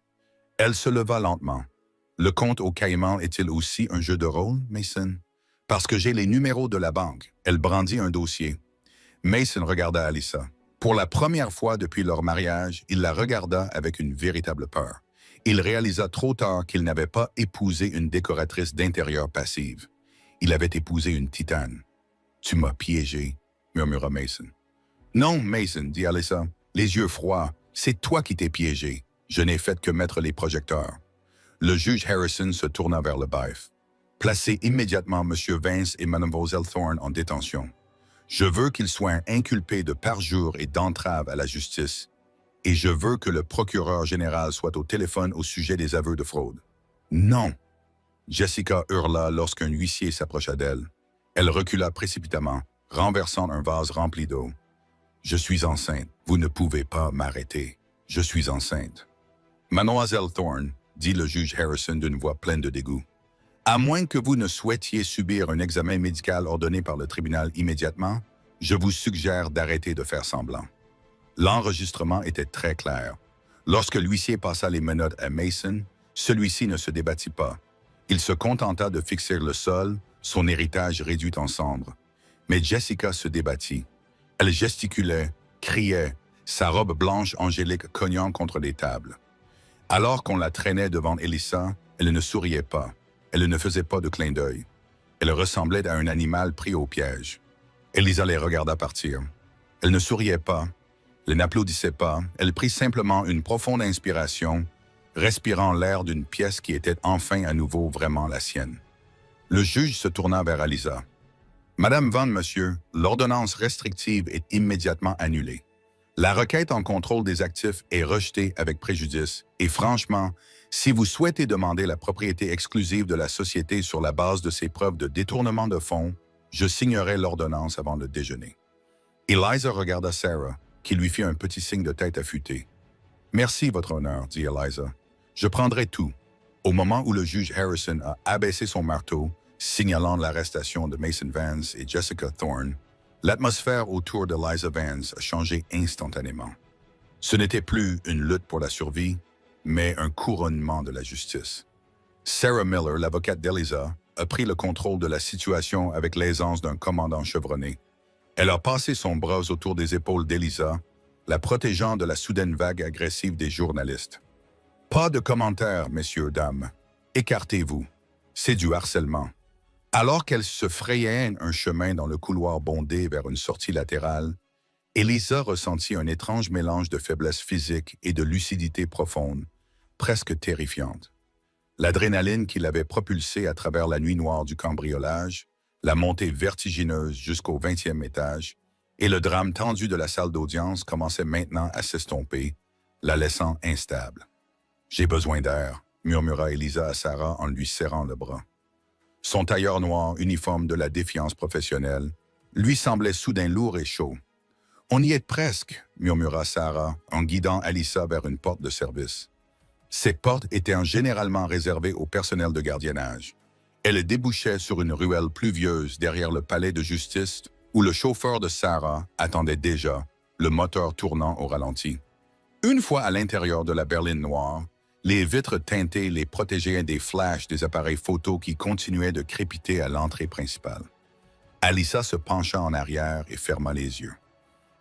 Elle se leva lentement. « Le compte au Caïman est-il aussi un jeu de rôle, Mason? » « Parce que j'ai les numéros de la banque. » Elle brandit un dossier. Mason regarda Alyssa. Pour la première fois depuis leur mariage, il la regarda avec une véritable peur. Il réalisa trop tard qu'il n'avait pas épousé une décoratrice d'intérieur passive. Il avait épousé une titane. « Tu m'as piégé, » murmura Mason. « Non, Mason, dit Alyssa, les yeux froids. C'est toi qui t'es piégé. Je n'ai fait que mettre les projecteurs. » Le juge Harrison se tourna vers le baïf. « Placez immédiatement M. Vance et Mlle Thorne en détention. Je veux qu'ils soient inculpés de parjure et d'entrave à la justice, et je veux que le procureur général soit au téléphone au sujet des aveux de fraude. » « Non !» Jessica hurla lorsqu'un huissier s'approcha d'elle. Elle recula précipitamment, renversant un vase rempli d'eau. « Je suis enceinte. Vous ne pouvez pas m'arrêter. Je suis enceinte. »« Mademoiselle Thorne, » dit le juge Harrison d'une voix pleine de dégoût, « à moins que vous ne souhaitiez subir un examen médical ordonné par le tribunal immédiatement, je vous suggère d'arrêter de faire semblant. » L'enregistrement était très clair. Lorsque l'huissier passa les menottes à Mason, celui-ci ne se débattit pas. Il se contenta de fixer le sol, son héritage réduit en cendres. Mais Jessica se débattit. Elle gesticulait, criait, sa robe blanche angélique cognant contre les tables. Alors qu'on la traînait devant Elissa, elle ne souriait pas. Elle ne faisait pas de clin d'œil. Elle ressemblait à un animal pris au piège. Elisa les regarda partir. Elle ne souriait pas. Elle n'applaudissait pas. Elle prit simplement une profonde inspiration, respirant l'air d'une pièce qui était enfin à nouveau vraiment la sienne. Le juge se tourna vers Elisa. « Madame Vaughn, monsieur, l'ordonnance restrictive est immédiatement annulée. La requête en contrôle des actifs est rejetée avec préjudice et franchement, si vous souhaitez demander la propriété exclusive de la société sur la base de ces preuves de détournement de fonds, je signerai l'ordonnance avant le déjeuner. » Eliza regarda Sarah, qui lui fit un petit signe de tête affûtée. « Merci, votre honneur, dit Eliza. Je prendrai tout. » Au moment où le juge Harrison a abaissé son marteau, signalant l'arrestation de Mason Vance et Jessica Thorne, l'atmosphère autour d'Eliza Vance a changé instantanément. Ce n'était plus une lutte pour la survie, mais un couronnement de la justice. Sarah Miller, l'avocate d'Eliza, a pris le contrôle de la situation avec l'aisance d'un commandant chevronné. Elle a passé son bras autour des épaules d'Eliza, la protégeant de la soudaine vague agressive des journalistes. « Pas de commentaires, messieurs, dames. Écartez-vous. C'est du harcèlement. » Alors qu'elle se frayait un chemin dans le couloir bondé vers une sortie latérale, Elisa ressentit un étrange mélange de faiblesse physique et de lucidité profonde, presque terrifiante. L'adrénaline qui l'avait propulsée à travers la nuit noire du cambriolage, la montée vertigineuse jusqu'au 20e étage, Et le drame tendu de la salle d'audience commençait maintenant à s'estomper, la laissant instable. « J'ai besoin d'air », murmura Elisa à Sarah en lui serrant le bras. Son tailleur noir, uniforme de la défiance professionnelle, lui semblait soudain lourd et chaud. « On y est presque », murmura Sarah en guidant Alyssa vers une porte de service. Ces portes étaient généralement réservées au personnel de gardiennage. Elles débouchaient sur une ruelle pluvieuse derrière le palais de justice où le chauffeur de Sarah attendait déjà, le moteur tournant au ralenti. Une fois à l'intérieur de la berline noire, les vitres teintées les protégeaient des flashs des appareils photo qui continuaient de crépiter à l'entrée principale. Alyssa se pencha en arrière et ferma les yeux.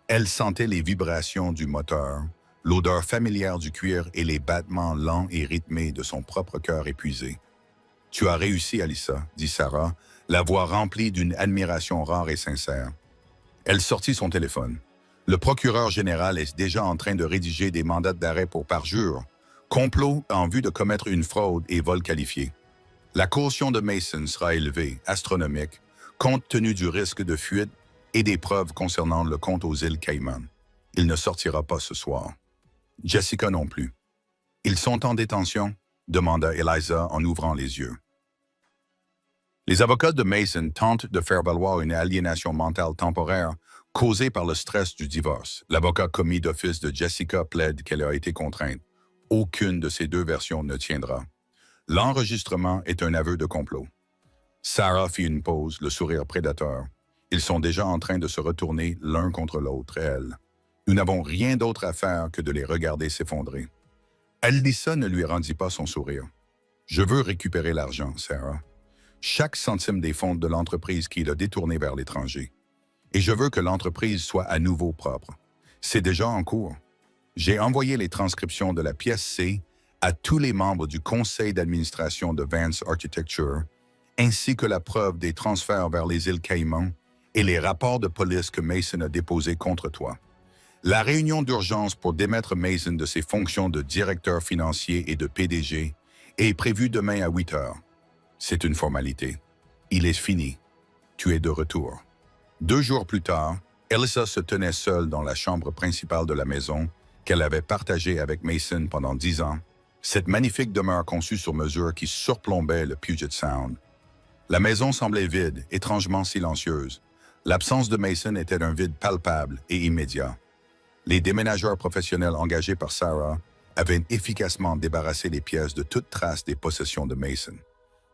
Elle sentait les vibrations du moteur, l'odeur familière du cuir et les battements lents et rythmés de son propre cœur épuisé. « Tu as réussi, Alyssa, » dit Sarah, la voix remplie d'une admiration rare et sincère. Elle sortit son téléphone. Le procureur général est déjà en train de rédiger des mandats d'arrêt pour parjure, complot en vue de commettre une fraude et vol qualifié. La caution de Mason sera élevée, astronomique, compte tenu du risque de fuite et des preuves concernant le compte aux îles Caïmans. Il ne sortira pas ce soir. Jessica non plus. « Ils sont en détention ?» demanda Eliza en ouvrant les yeux. Les avocats de Mason tentent de faire valoir une aliénation mentale temporaire causée par le stress du divorce. L'avocat commis d'office de Jessica plaide qu'elle a été contrainte. Aucune de ces deux versions ne tiendra. L'enregistrement est un aveu de complot. Sarah fit une pause, le sourire prédateur. Ils sont déjà en train de se retourner l'un contre l'autre, et elle. Nous n'avons rien d'autre à faire que de les regarder s'effondrer. Alyssa ne lui rendit pas son sourire. « Je veux récupérer l'argent, Sarah. Chaque centime des fonds de l'entreprise qu'il a détourné vers l'étranger. Et je veux que l'entreprise soit à nouveau propre. C'est déjà en cours. J'ai envoyé les transcriptions de la pièce C à tous les membres du conseil d'administration de Vance Architecture, ainsi que la preuve des transferts vers les îles Caïmans et les rapports de police que Mason a déposés contre toi. La réunion d'urgence pour démettre Mason de ses fonctions de directeur financier et de PDG est prévue demain à 8 heures. C'est une formalité. Il est fini. Tu es de retour. 2 jours plus tard, Alyssa se tenait seule dans la chambre principale de la maison qu'elle avait partagée avec Mason pendant 10 ans, cette magnifique demeure conçue sur mesure qui surplombait le Puget Sound. La maison semblait vide, étrangement silencieuse. L'absence de Mason était un vide palpable et immédiat. Les déménageurs professionnels engagés par Sarah avaient efficacement débarrassé les pièces de toute trace des possessions de Mason.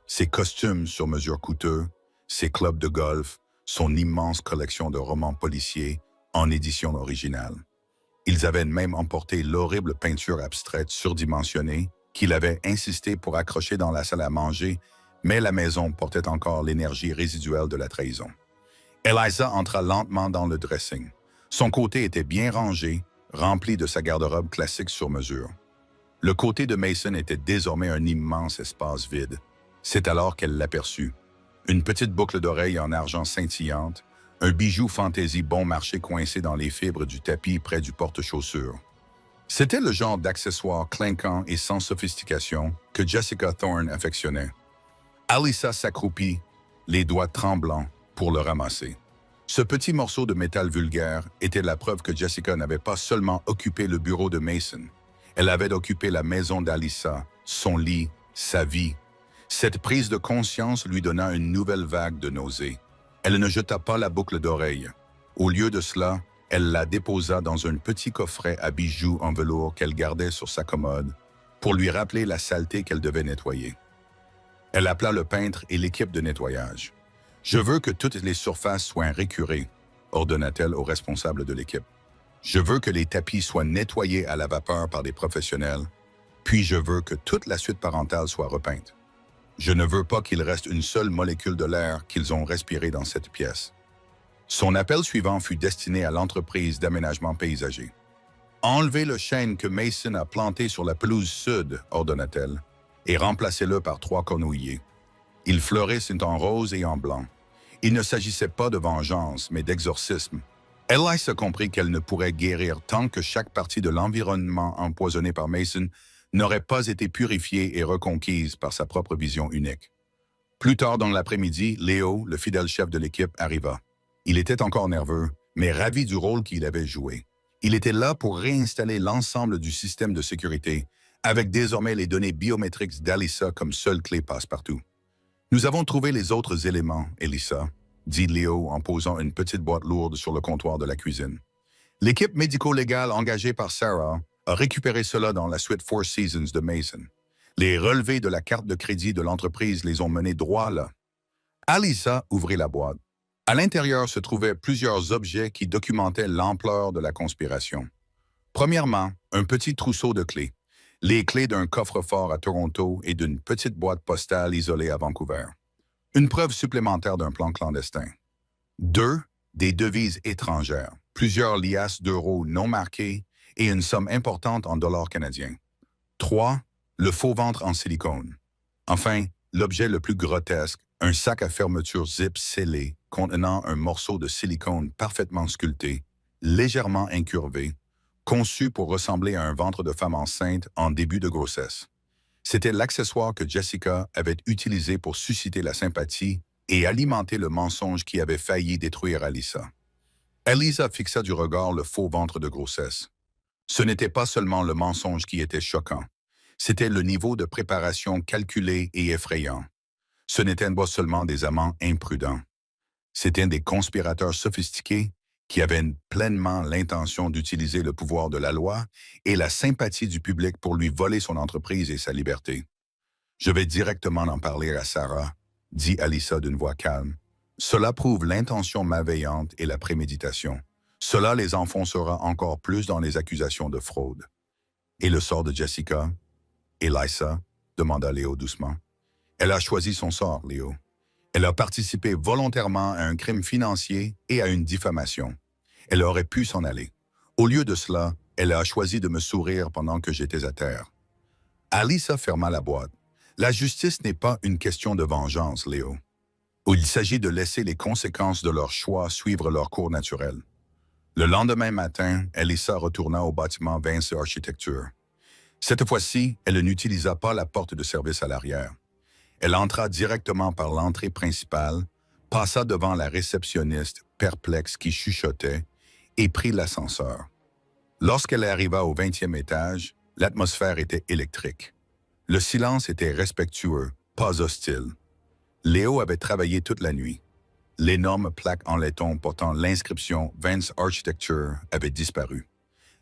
Ses costumes sur mesure coûteux, ses clubs de golf, son immense collection de romans policiers en édition originale. Ils avaient même emporté l'horrible peinture abstraite surdimensionnée qu'il avait insisté pour accrocher dans la salle à manger, mais la maison portait encore l'énergie résiduelle de la trahison. Eliza entra lentement dans le dressing. Son côté était bien rangé, rempli de sa garde-robe classique sur mesure. Le côté de Mason était désormais un immense espace vide. C'est alors qu'elle l'aperçut. Une petite boucle d'oreille en argent scintillante, un bijou fantaisie bon marché coincé dans les fibres du tapis près du porte-chaussures. C'était le genre d'accessoire clinquant et sans sophistication que Jessica Thorne affectionnait. Alyssa s'accroupit, les doigts tremblants, pour le ramasser. Ce petit morceau de métal vulgaire était la preuve que Jessica n'avait pas seulement occupé le bureau de Mason. Elle avait occupé la maison d'Alyssa, son lit, sa vie. Cette prise de conscience lui donna une nouvelle vague de nausées. Elle ne jeta pas la boucle d'oreille. Au lieu de cela, elle la déposa dans un petit coffret à bijoux en velours qu'elle gardait sur sa commode pour lui rappeler la saleté qu'elle devait nettoyer. Elle appela le peintre et l'équipe de nettoyage. « Je veux que toutes les surfaces soient récurées », ordonna-t-elle au responsable de l'équipe. « Je veux que les tapis soient nettoyés à la vapeur par des professionnels, puis je veux que toute la suite parentale soit repeinte. Je ne veux pas qu'il reste une seule molécule de l'air qu'ils ont respiré dans cette pièce. » Son appel suivant fut destiné à l'entreprise d'aménagement paysager. « Enlevez le chêne que Mason a planté sur la pelouse sud, ordonna-t-elle, et remplacez-le par 3 cornouillers. Ils fleurissent en rose et en blanc. Il ne s'agissait pas de vengeance, mais d'exorcisme. Eliza comprit qu'elle ne pourrait guérir tant que chaque partie de l'environnement empoisonné par Mason n'aurait pas été purifiée et reconquise par sa propre vision unique. Plus tard dans l'après-midi, Léo, le fidèle chef de l'équipe, arriva. Il était encore nerveux, mais ravi du rôle qu'il avait joué. Il était là pour réinstaller l'ensemble du système de sécurité, avec désormais les données biométriques d'Alyssa comme seule clé passe-partout. Nous avons trouvé les autres éléments, Elissa, dit Léo en posant une petite boîte lourde sur le comptoir de la cuisine. L'équipe médico-légale engagée par Sarah a récupéré cela dans la suite Four Seasons de Mason. Les relevés de la carte de crédit de l'entreprise les ont menés droit là. Alyssa ouvrit la boîte. À l'intérieur se trouvaient plusieurs objets qui documentaient l'ampleur de la conspiration. Premièrement, un petit trousseau de clés. Les clés d'un coffre-fort à Toronto et d'une petite boîte postale isolée à Vancouver. Une preuve supplémentaire d'un plan clandestin. 2. Des devises étrangères, plusieurs liasses d'euros non marquées et une somme importante en dollars canadiens. 3. Le faux ventre en silicone. Enfin, l'objet le plus grotesque, un sac à fermeture zip scellé contenant un morceau de silicone parfaitement sculpté, légèrement incurvé, conçu pour ressembler à un ventre de femme enceinte en début de grossesse. C'était l'accessoire que Jessica avait utilisé pour susciter la sympathie et alimenter le mensonge qui avait failli détruire Alyssa. Elisa fixa du regard le faux ventre de grossesse. Ce n'était pas seulement le mensonge qui était choquant, c'était le niveau de préparation calculé et effrayant. Ce n'étaient pas seulement des amants imprudents. C'étaient des conspirateurs sophistiqués qui avaient pleinement l'intention d'utiliser le pouvoir de la loi et la sympathie du public pour lui voler son entreprise et sa liberté. « Je vais directement en parler à Sarah », dit Alyssa d'une voix calme. « Cela prouve l'intention malveillante et la préméditation. Cela les enfoncera encore plus dans les accusations de fraude. » « Et le sort de Jessica? » « Elisa ?» demanda Léo doucement. « Elle a choisi son sort, Léo. Elle a participé volontairement à un crime financier et à une diffamation. Elle aurait pu s'en aller. Au lieu de cela, elle a choisi de me sourire pendant que j'étais à terre. » Alyssa ferma la boîte. « La justice n'est pas une question de vengeance, Léo. Il s'agit de laisser les conséquences de leur choix suivre leur cours naturel. » Le lendemain matin, Alyssa retourna au bâtiment Vance Architecture. Cette fois-ci, elle n'utilisa pas la porte de service à l'arrière. Elle entra directement par l'entrée principale, passa devant la réceptionniste perplexe qui chuchotait et prit l'ascenseur. Lorsqu'elle arriva au 20e étage, l'atmosphère était électrique. Le silence était respectueux, pas hostile. Léo avait travaillé toute la nuit. L'énorme plaque en laiton portant l'inscription Vance Architecture avait disparu.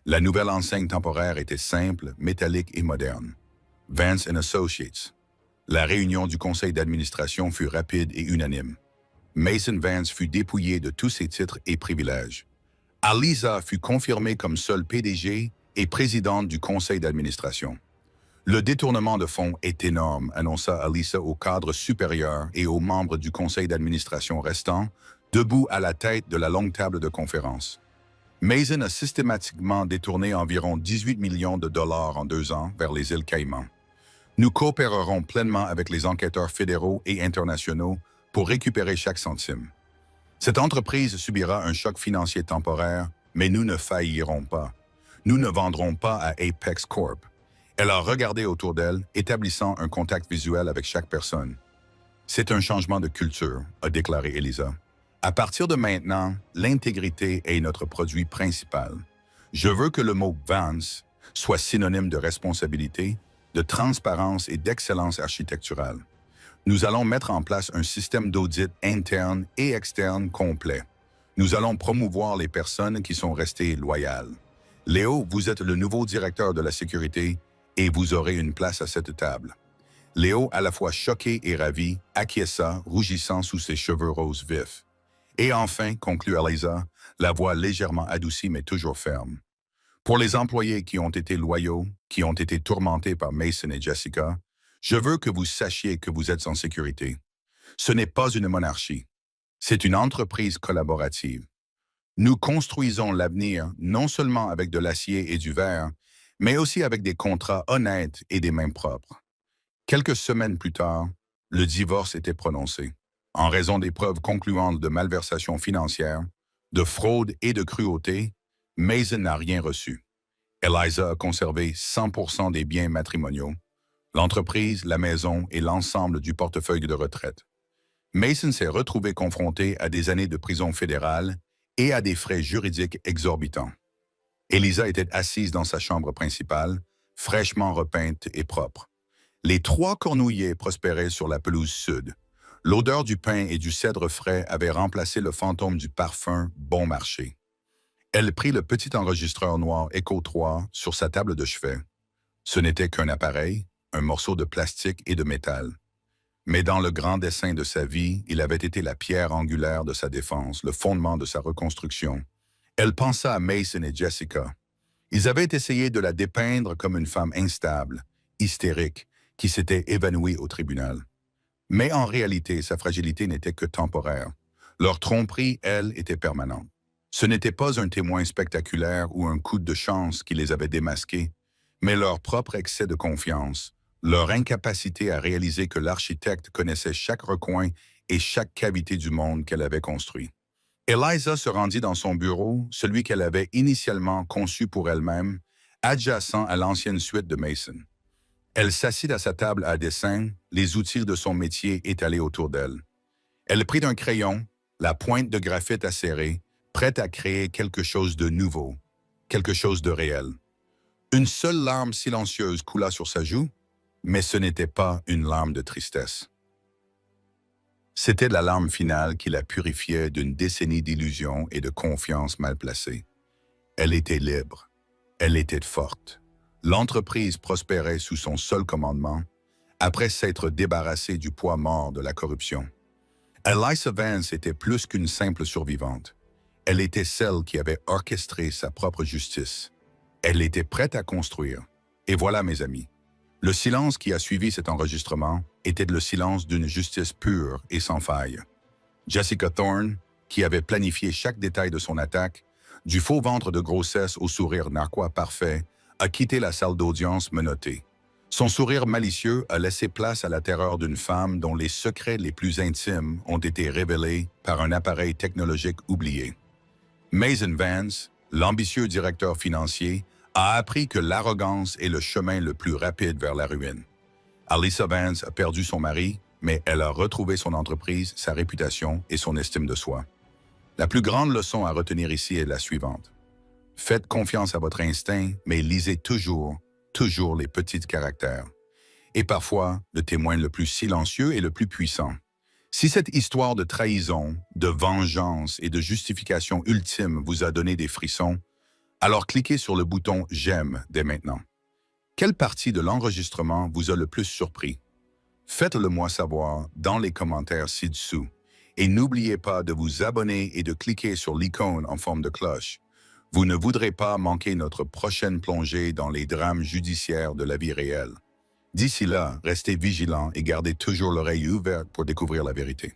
La nouvelle enseigne temporaire était simple, métallique et moderne. Vance & Associates. La réunion du conseil d'administration fut rapide et unanime. Mason Vance fut dépouillé de tous ses titres et privilèges. Alyssa fut confirmée comme seule PDG et présidente du conseil d'administration. Le détournement de fonds est énorme, annonça Alyssa au cadre supérieur et aux membres du conseil d'administration restants, debout à la tête de la longue table de conférence. Mason a systématiquement détourné environ 18 millions de dollars en 2 ans vers les îles Caïmans. Nous coopérerons pleinement avec les enquêteurs fédéraux et internationaux pour récupérer chaque centime. Cette entreprise subira un choc financier temporaire, mais nous ne faillirons pas. Nous ne vendrons pas à Apex Corp. Elle a regardé autour d'elle, établissant un contact visuel avec chaque personne. « C'est un changement de culture », a déclaré Elisa. « À partir de maintenant, l'intégrité est notre produit principal. Je veux que le mot « Vance » soit synonyme de responsabilité, de transparence et d'excellence architecturale. Nous allons mettre en place un système d'audit interne et externe complet. Nous allons promouvoir les personnes qui sont restées loyales. Léo, vous êtes le nouveau directeur de la sécurité et vous aurez une place à cette table. » Léo, à la fois choqué et ravi, acquiesça, rougissant sous ses cheveux roses vifs. Et enfin, conclut Alyssa, la voix légèrement adoucie mais toujours ferme. Pour les employés qui ont été loyaux, qui ont été tourmentés par Mason et Jessica, je veux que vous sachiez que vous êtes en sécurité. Ce n'est pas une monarchie. C'est une entreprise collaborative. Nous construisons l'avenir non seulement avec de l'acier et du verre, mais aussi avec des contrats honnêtes et des mains propres. Quelques semaines plus tard, le divorce était prononcé. En raison des preuves concluantes de malversation financière, de fraude et de cruauté, Mason n'a rien reçu. Elisa a conservé 100% des biens matrimoniaux, l'entreprise, la maison et l'ensemble du portefeuille de retraite. Mason s'est retrouvé confronté à des années de prison fédérale et à des frais juridiques exorbitants. Elisa était assise dans sa chambre principale, fraîchement repeinte et propre. Les trois cornouillers prospéraient sur la pelouse sud. L'odeur du pain et du cèdre frais avait remplacé le fantôme du parfum bon marché. Elle prit le petit enregistreur noir Echo 3 sur sa table de chevet. Ce n'était qu'un appareil, un morceau de plastique et de métal. Mais dans le grand dessein de sa vie, il avait été la pierre angulaire de sa défense, le fondement de sa reconstruction. Elle pensa à Mason et Jessica. Ils avaient essayé de la dépeindre comme une femme instable, hystérique, qui s'était évanouie au tribunal. Mais en réalité, sa fragilité n'était que temporaire. Leur tromperie, elle, était permanente. Ce n'était pas un témoin spectaculaire ou un coup de chance qui les avait démasqués, mais leur propre excès de confiance, leur incapacité à réaliser que l'architecte connaissait chaque recoin et chaque cavité du monde qu'elle avait construit. Eliza se rendit dans son bureau, celui qu'elle avait initialement conçu pour elle-même, adjacent à l'ancienne suite de Mason. Elle s'assit à sa table à dessin, les outils de son métier étalés autour d'elle. Elle prit un crayon, la pointe de graphite acérée, prête à créer quelque chose de nouveau, quelque chose de réel. Une seule larme silencieuse coula sur sa joue, mais ce n'était pas une larme de tristesse. C'était la larme finale qui la purifiait d'une décennie d'illusions et de confiance mal placée. Elle était libre. Elle était forte. L'entreprise prospérait sous son seul commandement, après s'être débarrassée du poids mort de la corruption. Eliza Vance était plus qu'une simple survivante. Elle était celle qui avait orchestré sa propre justice. Elle était prête à construire. Et voilà, mes amis. Le silence qui a suivi cet enregistrement était le silence d'une justice pure et sans faille. Jessica Thorne, qui avait planifié chaque détail de son attaque, du faux ventre de grossesse au sourire narquois parfait, a quitté la salle d'audience menottée. Son sourire malicieux a laissé place à la terreur d'une femme dont les secrets les plus intimes ont été révélés par un appareil technologique oublié. Mason Vance, l'ambitieux directeur financier, a appris que l'arrogance est le chemin le plus rapide vers la ruine. Elisa Vance a perdu son mari, mais elle a retrouvé son entreprise, sa réputation et son estime de soi. La plus grande leçon à retenir ici est la suivante. Faites confiance à votre instinct, mais lisez toujours les petits caractères. Et parfois, le témoin le plus silencieux est le plus puissant. Si cette histoire de trahison, de vengeance et de justification ultime vous a donné des frissons, alors cliquez sur le bouton « J'aime » dès maintenant. Quelle partie de l'enregistrement vous a le plus surpris? Faites-le moi savoir dans les commentaires ci-dessous. Et n'oubliez pas de vous abonner et de cliquer sur l'icône en forme de cloche. Vous ne voudrez pas manquer notre prochaine plongée dans les drames judiciaires de la vie réelle. D'ici là, restez vigilants et gardez toujours l'oreille ouverte pour découvrir la vérité.